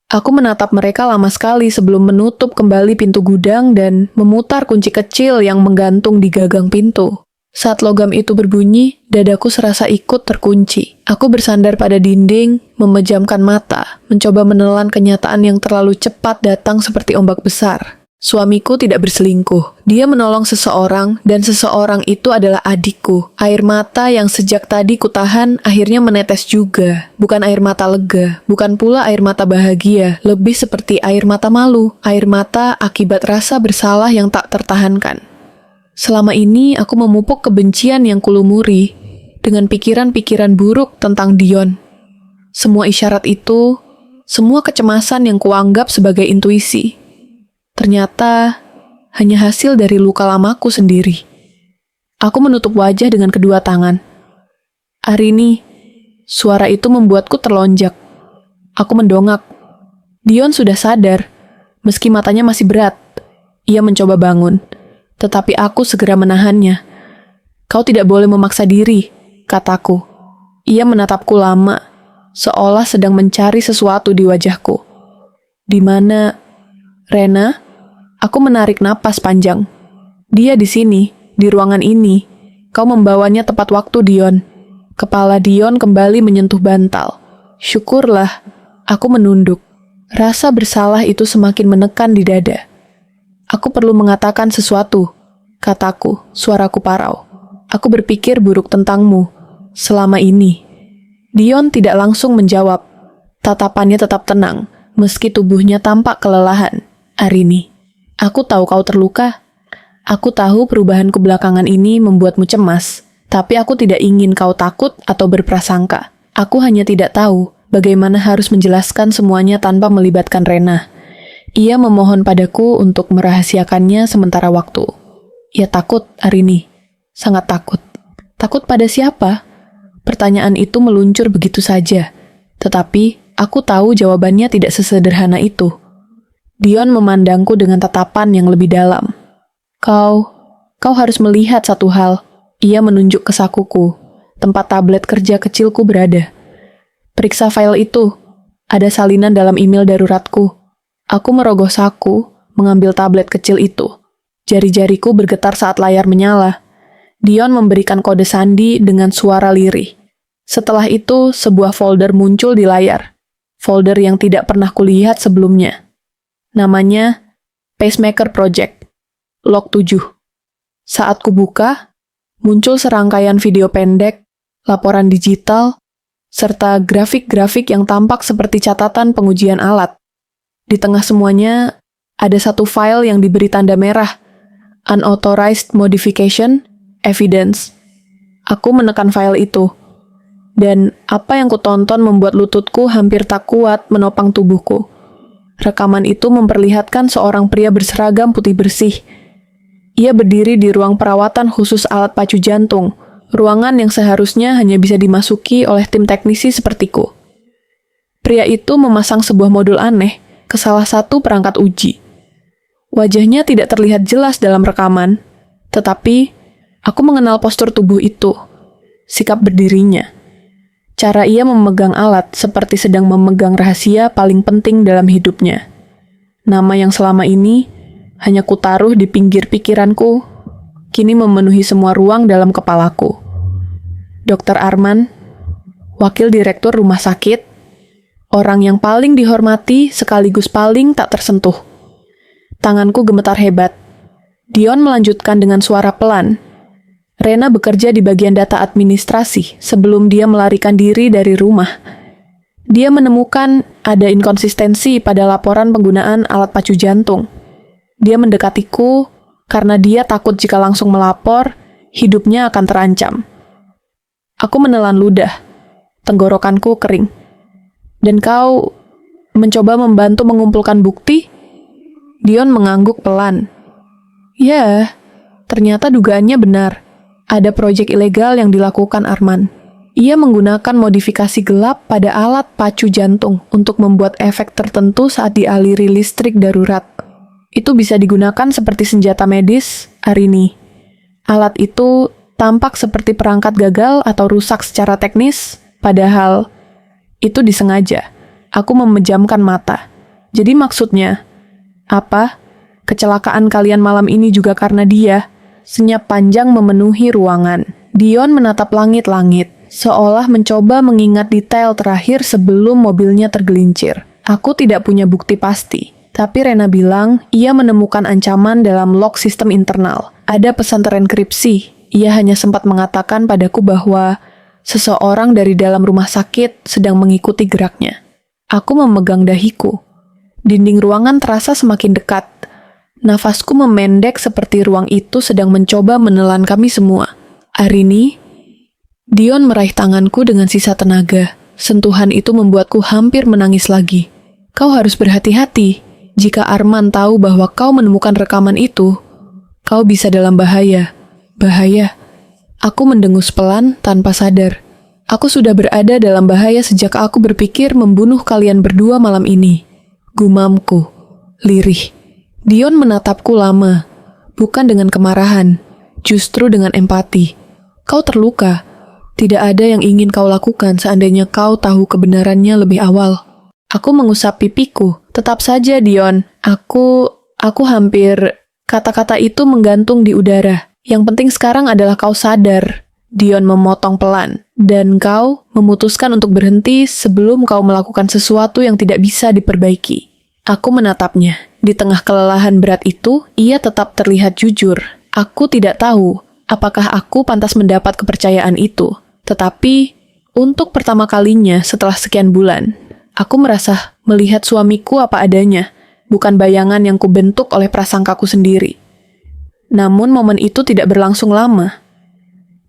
Aku menatap mereka lama sekali sebelum menutup kembali pintu gudang dan memutar kunci kecil yang menggantung di gagang pintu. Saat logam itu berbunyi, dadaku serasa ikut terkunci. Aku bersandar pada dinding, memejamkan mata, mencoba menelan kenyataan yang terlalu cepat datang seperti ombak besar. Suamiku tidak berselingkuh. Dia menolong seseorang, dan seseorang itu adalah adikku. Air mata yang sejak tadi kutahan akhirnya menetes juga. Bukan air mata lega, bukan pula air mata bahagia, lebih seperti air mata malu, air mata akibat rasa bersalah yang tak tertahankan. Selama ini aku memupuk kebencian yang kulumuri dengan pikiran-pikiran buruk tentang Dion. Semua isyarat itu, semua kecemasan yang kuanggap sebagai intuisi, ternyata hanya hasil dari luka lamaku sendiri. Aku menutup wajah dengan kedua tangan. "Arini," suara itu membuatku terlonjak. Aku mendongak. Dion sudah sadar, meski matanya masih berat. Ia mencoba bangun, tetapi aku segera menahannya. Kau tidak boleh memaksa diri, kataku. Ia menatapku lama, seolah sedang mencari sesuatu di wajahku. Di mana? Rena? Aku menarik napas panjang. Dia di sini, di ruangan ini. Kau membawanya tepat waktu, Dion. Kepala Dion kembali menyentuh bantal. Syukurlah, aku menunduk. Rasa bersalah itu semakin menekan di dada. Aku perlu mengatakan sesuatu, kataku, suaraku parau. Aku berpikir buruk tentangmu selama ini. Dion tidak langsung menjawab. Tatapannya tetap tenang, meski tubuhnya tampak kelelahan. Arini, aku tahu kau terluka. Aku tahu perubahanku belakangan ini membuatmu cemas, tapi aku tidak ingin kau takut atau berprasangka. Aku hanya tidak tahu bagaimana harus menjelaskan semuanya tanpa melibatkan Rena. Ia memohon padaku untuk merahasiakannya sementara waktu. Ia takut, Arini. Sangat takut. Takut pada siapa? Pertanyaan itu meluncur begitu saja. Tetapi, aku tahu jawabannya tidak sesederhana itu. Dion memandangku dengan tatapan yang lebih dalam. Kau harus melihat satu hal. Ia menunjuk ke sakuku, tempat tablet kerja kecilku berada. Periksa file itu. Ada salinan dalam email daruratku. Aku merogoh saku, mengambil tablet kecil itu. Jari-jariku bergetar saat layar menyala. Dion memberikan kode sandi dengan suara lirih. Setelah itu, sebuah folder muncul di layar. Folder yang tidak pernah kulihat sebelumnya. Namanya Pacemaker Project. Log 7. Saat kubuka, muncul serangkaian video pendek, laporan digital, serta grafik-grafik yang tampak seperti catatan pengujian alat. Di tengah semuanya, ada satu file yang diberi tanda merah, Unauthorized Modification, Evidence. Aku menekan file itu, dan apa yang kutonton membuat lututku hampir tak kuat menopang tubuhku. Rekaman itu memperlihatkan seorang pria berseragam putih bersih. Ia berdiri di ruang perawatan khusus alat pacu jantung, ruangan yang seharusnya hanya bisa dimasuki oleh tim teknisi sepertiku. Pria itu memasang sebuah modul aneh ke salah satu perangkat uji. Wajahnya tidak terlihat jelas dalam rekaman, tetapi aku mengenal postur tubuh itu, sikap berdirinya. Cara ia memegang alat seperti sedang memegang rahasia paling penting dalam hidupnya. Nama yang selama ini hanya kutaruh di pinggir pikiranku, kini memenuhi semua ruang dalam kepalaku. Dr. Arman, wakil direktur rumah sakit, orang yang paling dihormati sekaligus paling tak tersentuh. Tanganku gemetar hebat. Dion melanjutkan dengan suara pelan. Rena bekerja di bagian data administrasi sebelum dia melarikan diri dari rumah. Dia menemukan ada inkonsistensi pada laporan penggunaan alat pacu jantung. Dia mendekatiku karena dia takut jika langsung melapor, hidupnya akan terancam. Aku menelan ludah. Tenggorokanku kering. Dan kau mencoba membantu mengumpulkan bukti? Dion mengangguk pelan. Ya, ternyata dugaannya benar. Ada proyek ilegal yang dilakukan Arman. Ia menggunakan modifikasi gelap pada alat pacu jantung untuk membuat efek tertentu saat dialiri listrik darurat. Itu bisa digunakan seperti senjata medis, Arini. Alat itu tampak seperti perangkat gagal atau rusak secara teknis, padahal itu disengaja. Aku memejamkan mata. Jadi maksudnya, apa? Kecelakaan kalian malam ini juga karena dia? Senyap panjang memenuhi ruangan. Dion menatap langit-langit, seolah mencoba mengingat detail terakhir sebelum mobilnya tergelincir. Aku tidak punya bukti pasti, tapi Rena bilang ia menemukan ancaman dalam log sistem internal. Ada pesan terenkripsi. Ia hanya sempat mengatakan padaku bahwa seseorang dari dalam rumah sakit sedang mengikuti geraknya. Aku memegang dahiku. Dinding ruangan terasa semakin dekat. Nafasku memendek seperti ruang itu sedang mencoba menelan kami semua. Arini, Dion meraih tanganku dengan sisa tenaga. Sentuhan itu membuatku hampir menangis lagi. Kau harus berhati-hati. Jika Arman tahu bahwa kau menemukan rekaman itu, kau bisa dalam bahaya. Bahaya. Aku mendengus pelan tanpa sadar. Aku sudah berada dalam bahaya sejak aku berpikir membunuh kalian berdua malam ini. Gumamku, lirih. Dion menatapku lama, bukan dengan kemarahan, justru dengan empati. Kau terluka. Tidak ada yang ingin kau lakukan seandainya kau tahu kebenarannya lebih awal. Aku mengusap pipiku. Tetap saja, Dion. Aku hampir... Kata-kata itu menggantung di udara. Yang penting sekarang adalah kau sadar. Dion memotong pelan. Dan kau memutuskan untuk berhenti sebelum kau melakukan sesuatu yang tidak bisa diperbaiki. Aku menatapnya. Di tengah kelelahan berat itu, ia tetap terlihat jujur. Aku tidak tahu apakah aku pantas mendapat kepercayaan itu. Tetapi, untuk pertama kalinya setelah sekian bulan, aku merasa melihat suamiku apa adanya, bukan bayangan yang kubentuk oleh prasangkaku sendiri. Namun momen itu tidak berlangsung lama.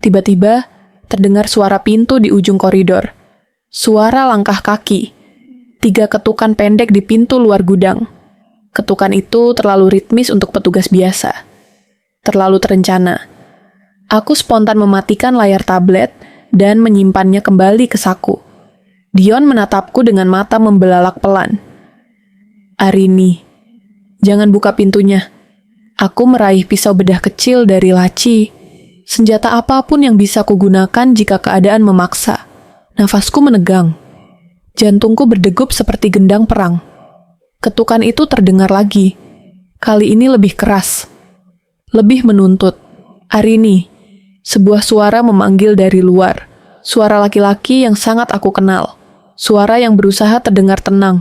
Tiba-tiba, terdengar suara pintu di ujung koridor. Suara langkah kaki. 3 ketukan pendek di pintu luar gudang. Ketukan itu terlalu ritmis untuk petugas biasa. Terlalu terencana. Aku spontan mematikan layar tablet dan menyimpannya kembali ke saku. Dion menatapku dengan mata membelalak pelan. Arini, jangan buka pintunya. Aku meraih pisau bedah kecil dari laci. Senjata apapun yang bisa kugunakan jika keadaan memaksa. Nafasku menegang. Jantungku berdegup seperti gendang perang. Ketukan itu terdengar lagi. Kali ini lebih keras. Lebih menuntut. Arini, sebuah suara memanggil dari luar. Suara laki-laki yang sangat aku kenal. Suara yang berusaha terdengar tenang.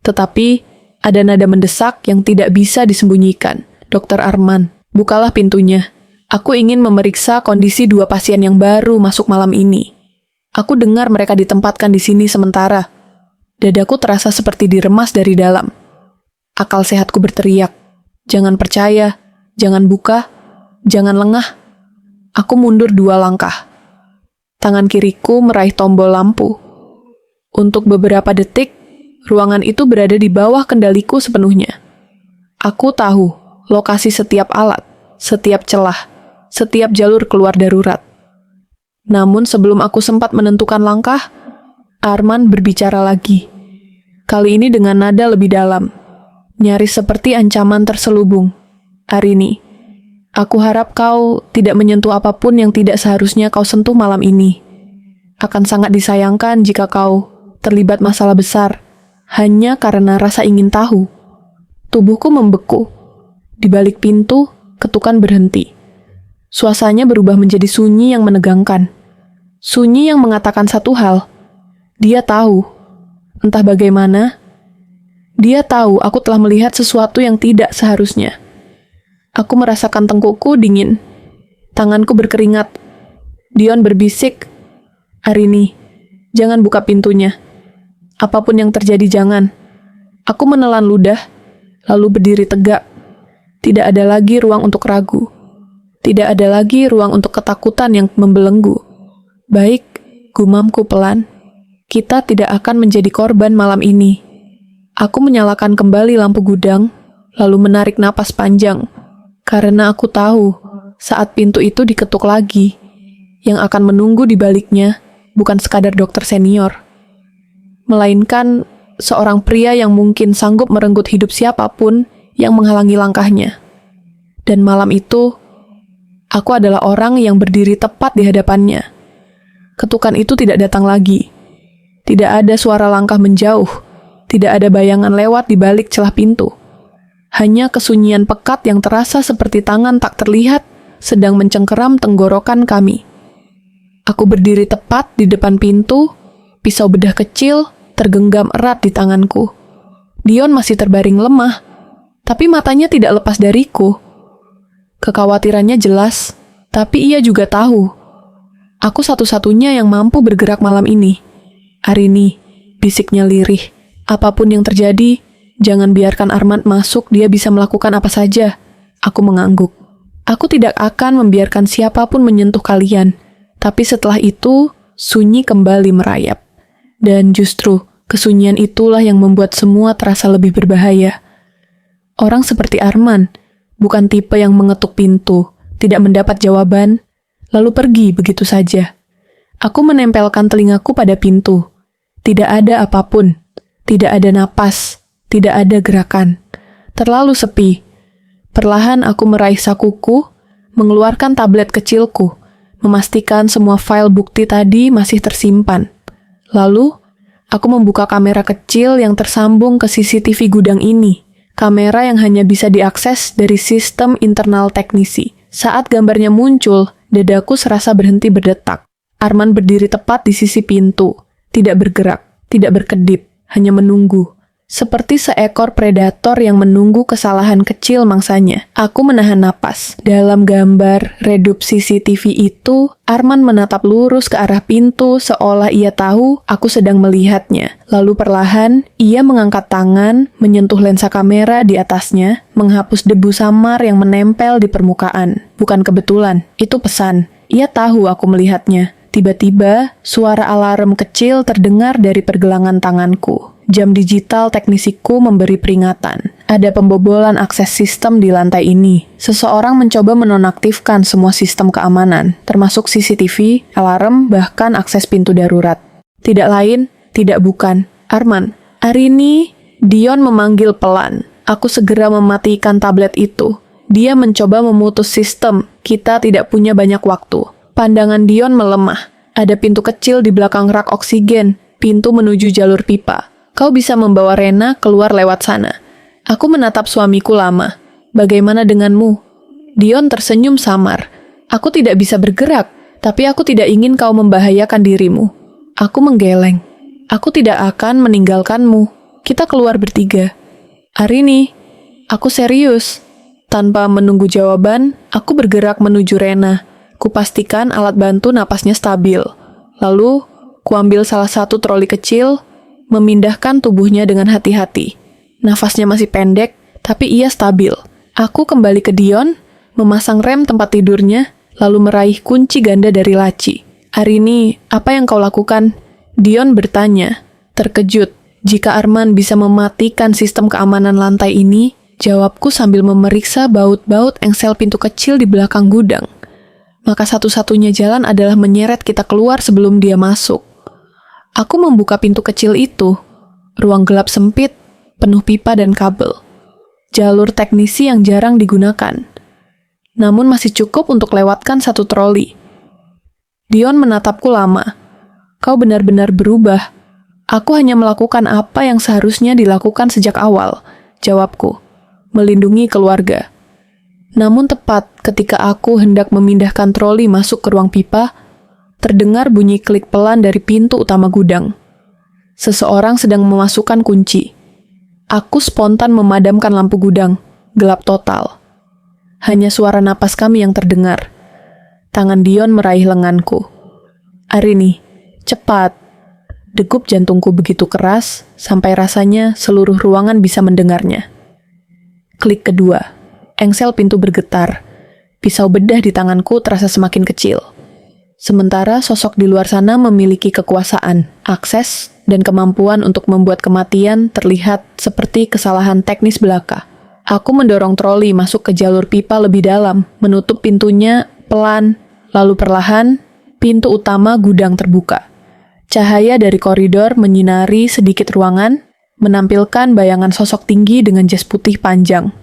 Tetapi, ada nada mendesak yang tidak bisa disembunyikan. Dr. Arman, bukalah pintunya. Aku ingin memeriksa kondisi 2 pasien yang baru masuk malam ini. Aku dengar mereka ditempatkan di sini sementara. Dadaku terasa seperti diremas dari dalam. Akal sehatku berteriak. Jangan percaya, jangan buka, jangan lengah. Aku mundur 2 langkah. Tangan kiriku meraih tombol lampu. Untuk beberapa detik, ruangan itu berada di bawah kendaliku sepenuhnya. Aku tahu lokasi setiap alat, setiap celah, setiap jalur keluar darurat. Namun sebelum aku sempat menentukan langkah, Arman berbicara lagi. Kali ini dengan nada lebih dalam, nyaris seperti ancaman terselubung. Arini, aku harap kau tidak menyentuh apapun yang tidak seharusnya kau sentuh malam ini. Akan sangat disayangkan jika kau terlibat masalah besar, hanya karena rasa ingin tahu. Tubuhku membeku. Di balik pintu, ketukan berhenti. Suasananya berubah menjadi sunyi yang menegangkan. Sunyi yang mengatakan satu hal. Dia tahu. Entah bagaimana, dia tahu aku telah melihat sesuatu yang tidak seharusnya. Aku merasakan tengkukku dingin. Tanganku berkeringat. Dion berbisik, Arini, jangan buka pintunya. Apapun yang terjadi jangan. Aku menelan ludah, lalu berdiri tegak. Tidak ada lagi ruang untuk ragu. Tidak ada lagi ruang untuk ketakutan yang membelenggu. Baik, gumamku pelan. Kita tidak akan menjadi korban malam ini. Aku menyalakan kembali lampu gudang, lalu menarik napas panjang. Karena aku tahu, saat pintu itu diketuk lagi, yang akan menunggu di baliknya bukan sekadar dokter senior, melainkan seorang pria yang mungkin sanggup merenggut hidup siapapun yang menghalangi langkahnya. Dan malam itu, aku adalah orang yang berdiri tepat di hadapannya. Ketukan itu tidak datang lagi. Tidak ada suara langkah menjauh. Tidak ada bayangan lewat di balik celah pintu. Hanya kesunyian pekat yang terasa seperti tangan tak terlihat sedang mencengkeram tenggorokan kami. Aku berdiri tepat di depan pintu, pisau bedah kecil tergenggam erat di tanganku. Dion masih terbaring lemah, tapi matanya tidak lepas dariku. Kekhawatirannya jelas, tapi ia juga tahu. Aku satu-satunya yang mampu bergerak malam ini. Arini, bisiknya lirih. Apapun yang terjadi, jangan biarkan Arman masuk, dia bisa melakukan apa saja. Aku mengangguk. Aku tidak akan membiarkan siapapun menyentuh kalian. Tapi setelah itu, sunyi kembali merayap. Dan justru, kesunyian itulah yang membuat semua terasa lebih berbahaya. Orang seperti Arman, bukan tipe yang mengetuk pintu, tidak mendapat jawaban, lalu pergi begitu saja. Aku menempelkan telingaku pada pintu. Tidak ada apapun. Tidak ada napas. Tidak ada gerakan. Terlalu sepi. Perlahan aku meraih sakuku, mengeluarkan tablet kecilku, memastikan semua file bukti tadi masih tersimpan. Lalu, aku membuka kamera kecil yang tersambung ke CCTV gudang ini. Kamera yang hanya bisa diakses dari sistem internal teknisi. Saat gambarnya muncul, dadaku serasa berhenti berdetak. Arman berdiri tepat di sisi pintu. Tidak bergerak, tidak berkedip, hanya menunggu. Seperti seekor predator yang menunggu kesalahan kecil mangsanya. Aku menahan napas. Dalam gambar redup CCTV itu, Arman menatap lurus ke arah pintu seolah ia tahu aku sedang melihatnya. Lalu perlahan, ia mengangkat tangan, menyentuh lensa kamera di atasnya, menghapus debu samar yang menempel di permukaan. Bukan kebetulan, itu pesan. Ia tahu aku melihatnya. Tiba-tiba, suara alarm kecil terdengar dari pergelangan tanganku. Jam digital teknisiku memberi peringatan. Ada pembobolan akses sistem di lantai ini. Seseorang mencoba menonaktifkan semua sistem keamanan, termasuk CCTV, alarm, bahkan akses pintu darurat. Tidak lain, tidak bukan. Arman, Arini, Dion memanggil pelan. Aku segera mematikan tablet itu. Dia mencoba memutus sistem. Kita tidak punya banyak waktu. Pandangan Dion melemah. Ada pintu kecil di belakang rak oksigen. Pintu menuju jalur pipa. Kau bisa membawa Rena keluar lewat sana. Aku menatap suamiku lama. Bagaimana denganmu? Dion tersenyum samar. Aku tidak bisa bergerak, tapi aku tidak ingin kau membahayakan dirimu. Aku menggeleng. Aku tidak akan meninggalkanmu. Kita keluar bertiga. Arini, aku serius. Tanpa menunggu jawaban, aku bergerak menuju Rena. Kupastikan alat bantu napasnya stabil. Lalu, kuambil salah satu troli kecil, memindahkan tubuhnya dengan hati-hati. Nafasnya masih pendek, tapi ia stabil. Aku kembali ke Dion, memasang rem tempat tidurnya, lalu meraih kunci ganda dari laci. Arini, apa yang kau lakukan? Dion bertanya, terkejut. Jika Arman bisa mematikan sistem keamanan lantai ini, jawabku sambil memeriksa baut-baut engsel pintu kecil di belakang gudang. Maka satu-satunya jalan adalah menyeret kita keluar sebelum dia masuk. Aku membuka pintu kecil itu. Ruang gelap sempit, penuh pipa dan kabel. Jalur teknisi yang jarang digunakan. Namun masih cukup untuk lewatkan satu troli. Dion menatapku lama. Kau benar-benar berubah. Aku hanya melakukan apa yang seharusnya dilakukan sejak awal, jawabku. Melindungi keluarga. Namun tepat ketika aku hendak memindahkan troli masuk ke ruang pipa, terdengar bunyi klik pelan dari pintu utama gudang. Seseorang sedang memasukkan kunci. Aku spontan memadamkan lampu gudang. Gelap total. Hanya suara napas kami yang terdengar. Tangan Dion meraih lenganku. Arini, cepat. Degup jantungku begitu keras, sampai rasanya seluruh ruangan bisa mendengarnya. Klik kedua. Engsel pintu bergetar. Pisau bedah di tanganku terasa semakin kecil. Sementara sosok di luar sana memiliki kekuasaan, akses, dan kemampuan untuk membuat kematian terlihat seperti kesalahan teknis belaka. Aku mendorong troli masuk ke jalur pipa lebih dalam, menutup pintunya pelan, lalu perlahan, pintu utama gudang terbuka. Cahaya dari koridor menyinari sedikit ruangan, menampilkan bayangan sosok tinggi dengan jas putih panjang.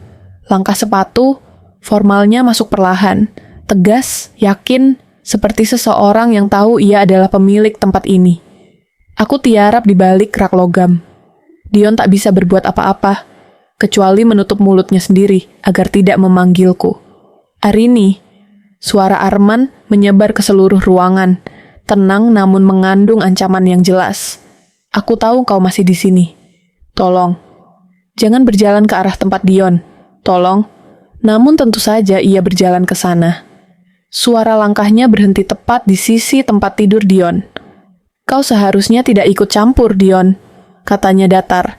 Langkah sepatu, formalnya masuk perlahan, tegas, yakin, seperti seseorang yang tahu ia adalah pemilik tempat ini. Aku tiarap di balik rak logam. Dion tak bisa berbuat apa-apa, kecuali menutup mulutnya sendiri agar tidak memanggilku. Arini, suara Arman menyebar ke seluruh ruangan, tenang namun mengandung ancaman yang jelas. Aku tahu kau masih di sini. Tolong, jangan berjalan ke arah tempat Dion. Tolong. Namun tentu saja ia berjalan ke sana. Suara langkahnya berhenti tepat di sisi tempat tidur Dion. Kau seharusnya tidak ikut campur, Dion, katanya datar.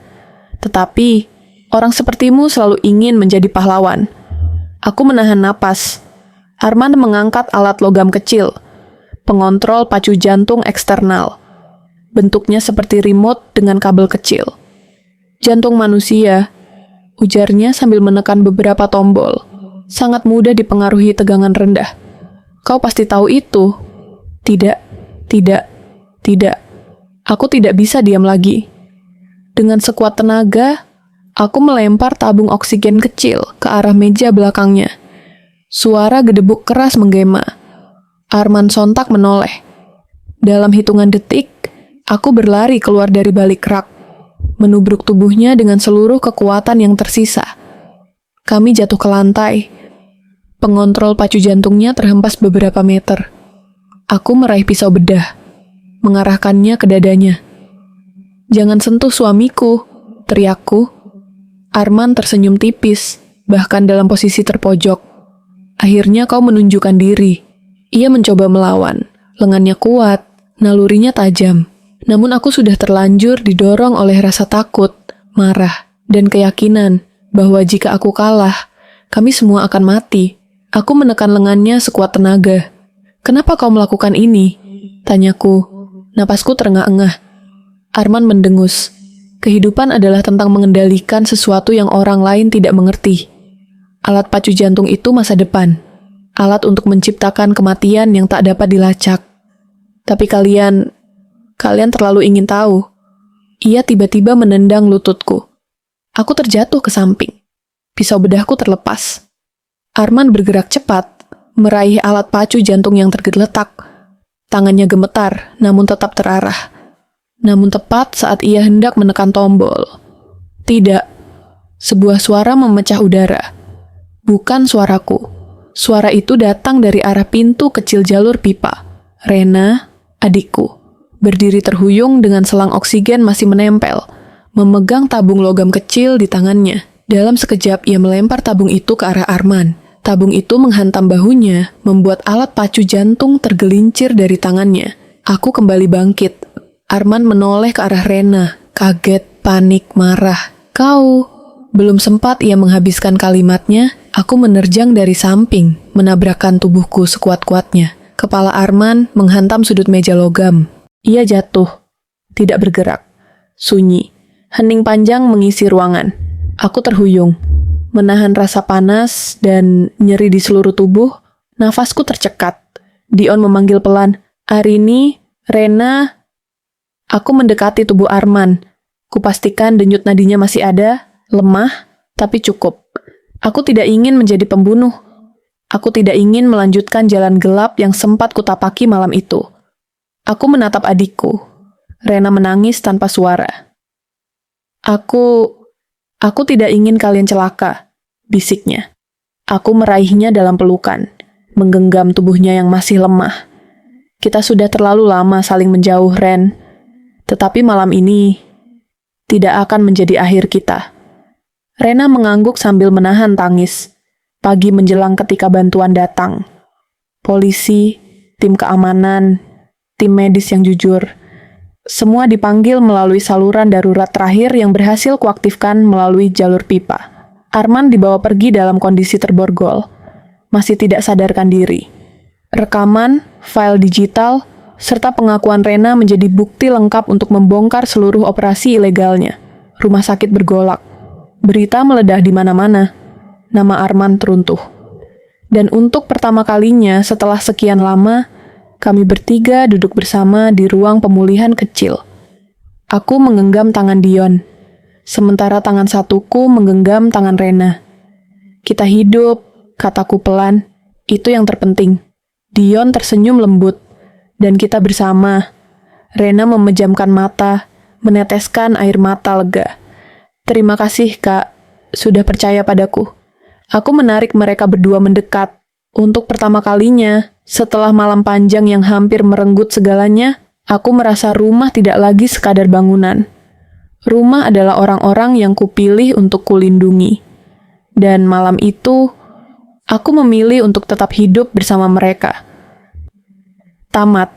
Tetapi, orang sepertimu selalu ingin menjadi pahlawan. Aku menahan napas. Arman mengangkat alat logam kecil, pengontrol pacu jantung eksternal. Bentuknya seperti remote dengan kabel kecil. Jantung manusia, ujarnya sambil menekan beberapa tombol. Sangat mudah dipengaruhi tegangan rendah. Kau pasti tahu itu. Tidak, Tidak, tidak. Aku tidak bisa diam lagi. Dengan sekuat tenaga, aku melempar tabung oksigen kecil ke arah meja belakangnya. Suara gedebuk keras menggema. Arman sontak menoleh. Dalam hitungan detik, aku berlari keluar dari balik rak, menubruk tubuhnya dengan seluruh kekuatan yang tersisa. Kami jatuh ke lantai. Pengontrol pacu jantungnya terhempas beberapa meter. Aku meraih pisau bedah, mengarahkannya ke dadanya. "Jangan sentuh suamiku," teriakku. Arman tersenyum tipis, bahkan dalam posisi terpojok. "Akhirnya kau menunjukkan diri." Ia mencoba melawan. Lengannya kuat, nalurinya tajam. Namun aku sudah terlanjur didorong oleh rasa takut, marah, dan keyakinan bahwa jika aku kalah, kami semua akan mati. Aku menekan lengannya sekuat tenaga. "Kenapa kau melakukan ini?" tanyaku. Napasku terengah-engah. Arman mendengus. Kehidupan adalah tentang mengendalikan sesuatu yang orang lain tidak mengerti. Alat pacu jantung itu masa depan. Alat untuk menciptakan kematian yang tak dapat dilacak. Tapi kalian terlalu ingin tahu. Ia tiba-tiba menendang lututku. Aku terjatuh ke samping. Pisau bedahku terlepas. Arman bergerak cepat, meraih alat pacu jantung yang tergeletak. Tangannya gemetar, namun tetap terarah. Namun tepat saat ia hendak menekan tombol. Tidak. Sebuah suara memecah udara. Bukan suaraku. Suara itu datang dari arah pintu kecil jalur pipa. Rena, adikku, berdiri terhuyung dengan selang oksigen masih menempel, memegang tabung logam kecil di tangannya. Dalam sekejap ia melempar tabung itu ke arah Arman. Tabung itu menghantam bahunya, membuat alat pacu jantung tergelincir dari tangannya. Aku kembali bangkit. Arman menoleh ke arah Rena, kaget, panik, marah. "Kau..." Belum sempat ia menghabiskan kalimatnya, aku menerjang dari samping, menabrakkan tubuhku sekuat-kuatnya. Kepala Arman menghantam sudut meja logam. Ia jatuh, tidak bergerak, sunyi. Hening panjang mengisi ruangan. Aku terhuyung, menahan rasa panas dan nyeri di seluruh tubuh. Nafasku tercekat. Dion memanggil pelan, "Arini, Rena." Aku mendekati tubuh Arman. Kupastikan denyut nadinya masih ada, lemah, tapi cukup. Aku tidak ingin menjadi pembunuh. Aku tidak ingin melanjutkan jalan gelap yang sempat kutapaki malam itu. Aku menatap adikku. Rena menangis tanpa suara. Aku tidak ingin kalian celaka," bisiknya. Aku meraihnya dalam pelukan, menggenggam tubuhnya yang masih lemah. "Kita sudah terlalu lama saling menjauh, Ren. Tetapi malam ini tidak akan menjadi akhir kita." Rena mengangguk sambil menahan tangis. Pagi menjelang ketika bantuan datang. Polisi, tim keamanan, tim medis yang jujur. Semua dipanggil melalui saluran darurat terakhir yang berhasil kuaktifkan melalui jalur pipa. Arman dibawa pergi dalam kondisi terborgol. Masih tidak sadarkan diri. Rekaman, file digital, serta pengakuan Rena menjadi bukti lengkap untuk membongkar seluruh operasi ilegalnya. Rumah sakit bergolak. Berita meledak di mana-mana. Nama Arman teruntuh. Dan untuk pertama kalinya setelah sekian lama, kami bertiga duduk bersama di ruang pemulihan kecil. Aku menggenggam tangan Dion, sementara tangan satuku menggenggam tangan Rena. "Kita hidup," kataku pelan. "Itu yang terpenting." Dion tersenyum lembut. "Dan kita bersama." Rena memejamkan mata, meneteskan air mata lega. "Terima kasih, Kak, sudah percaya padaku." Aku menarik mereka berdua mendekat. Untuk pertama kalinya, setelah malam panjang yang hampir merenggut segalanya, aku merasa rumah tidak lagi sekadar bangunan. Rumah adalah orang-orang yang kupilih untuk kulindungi. Dan malam itu, aku memilih untuk tetap hidup bersama mereka. Tamat.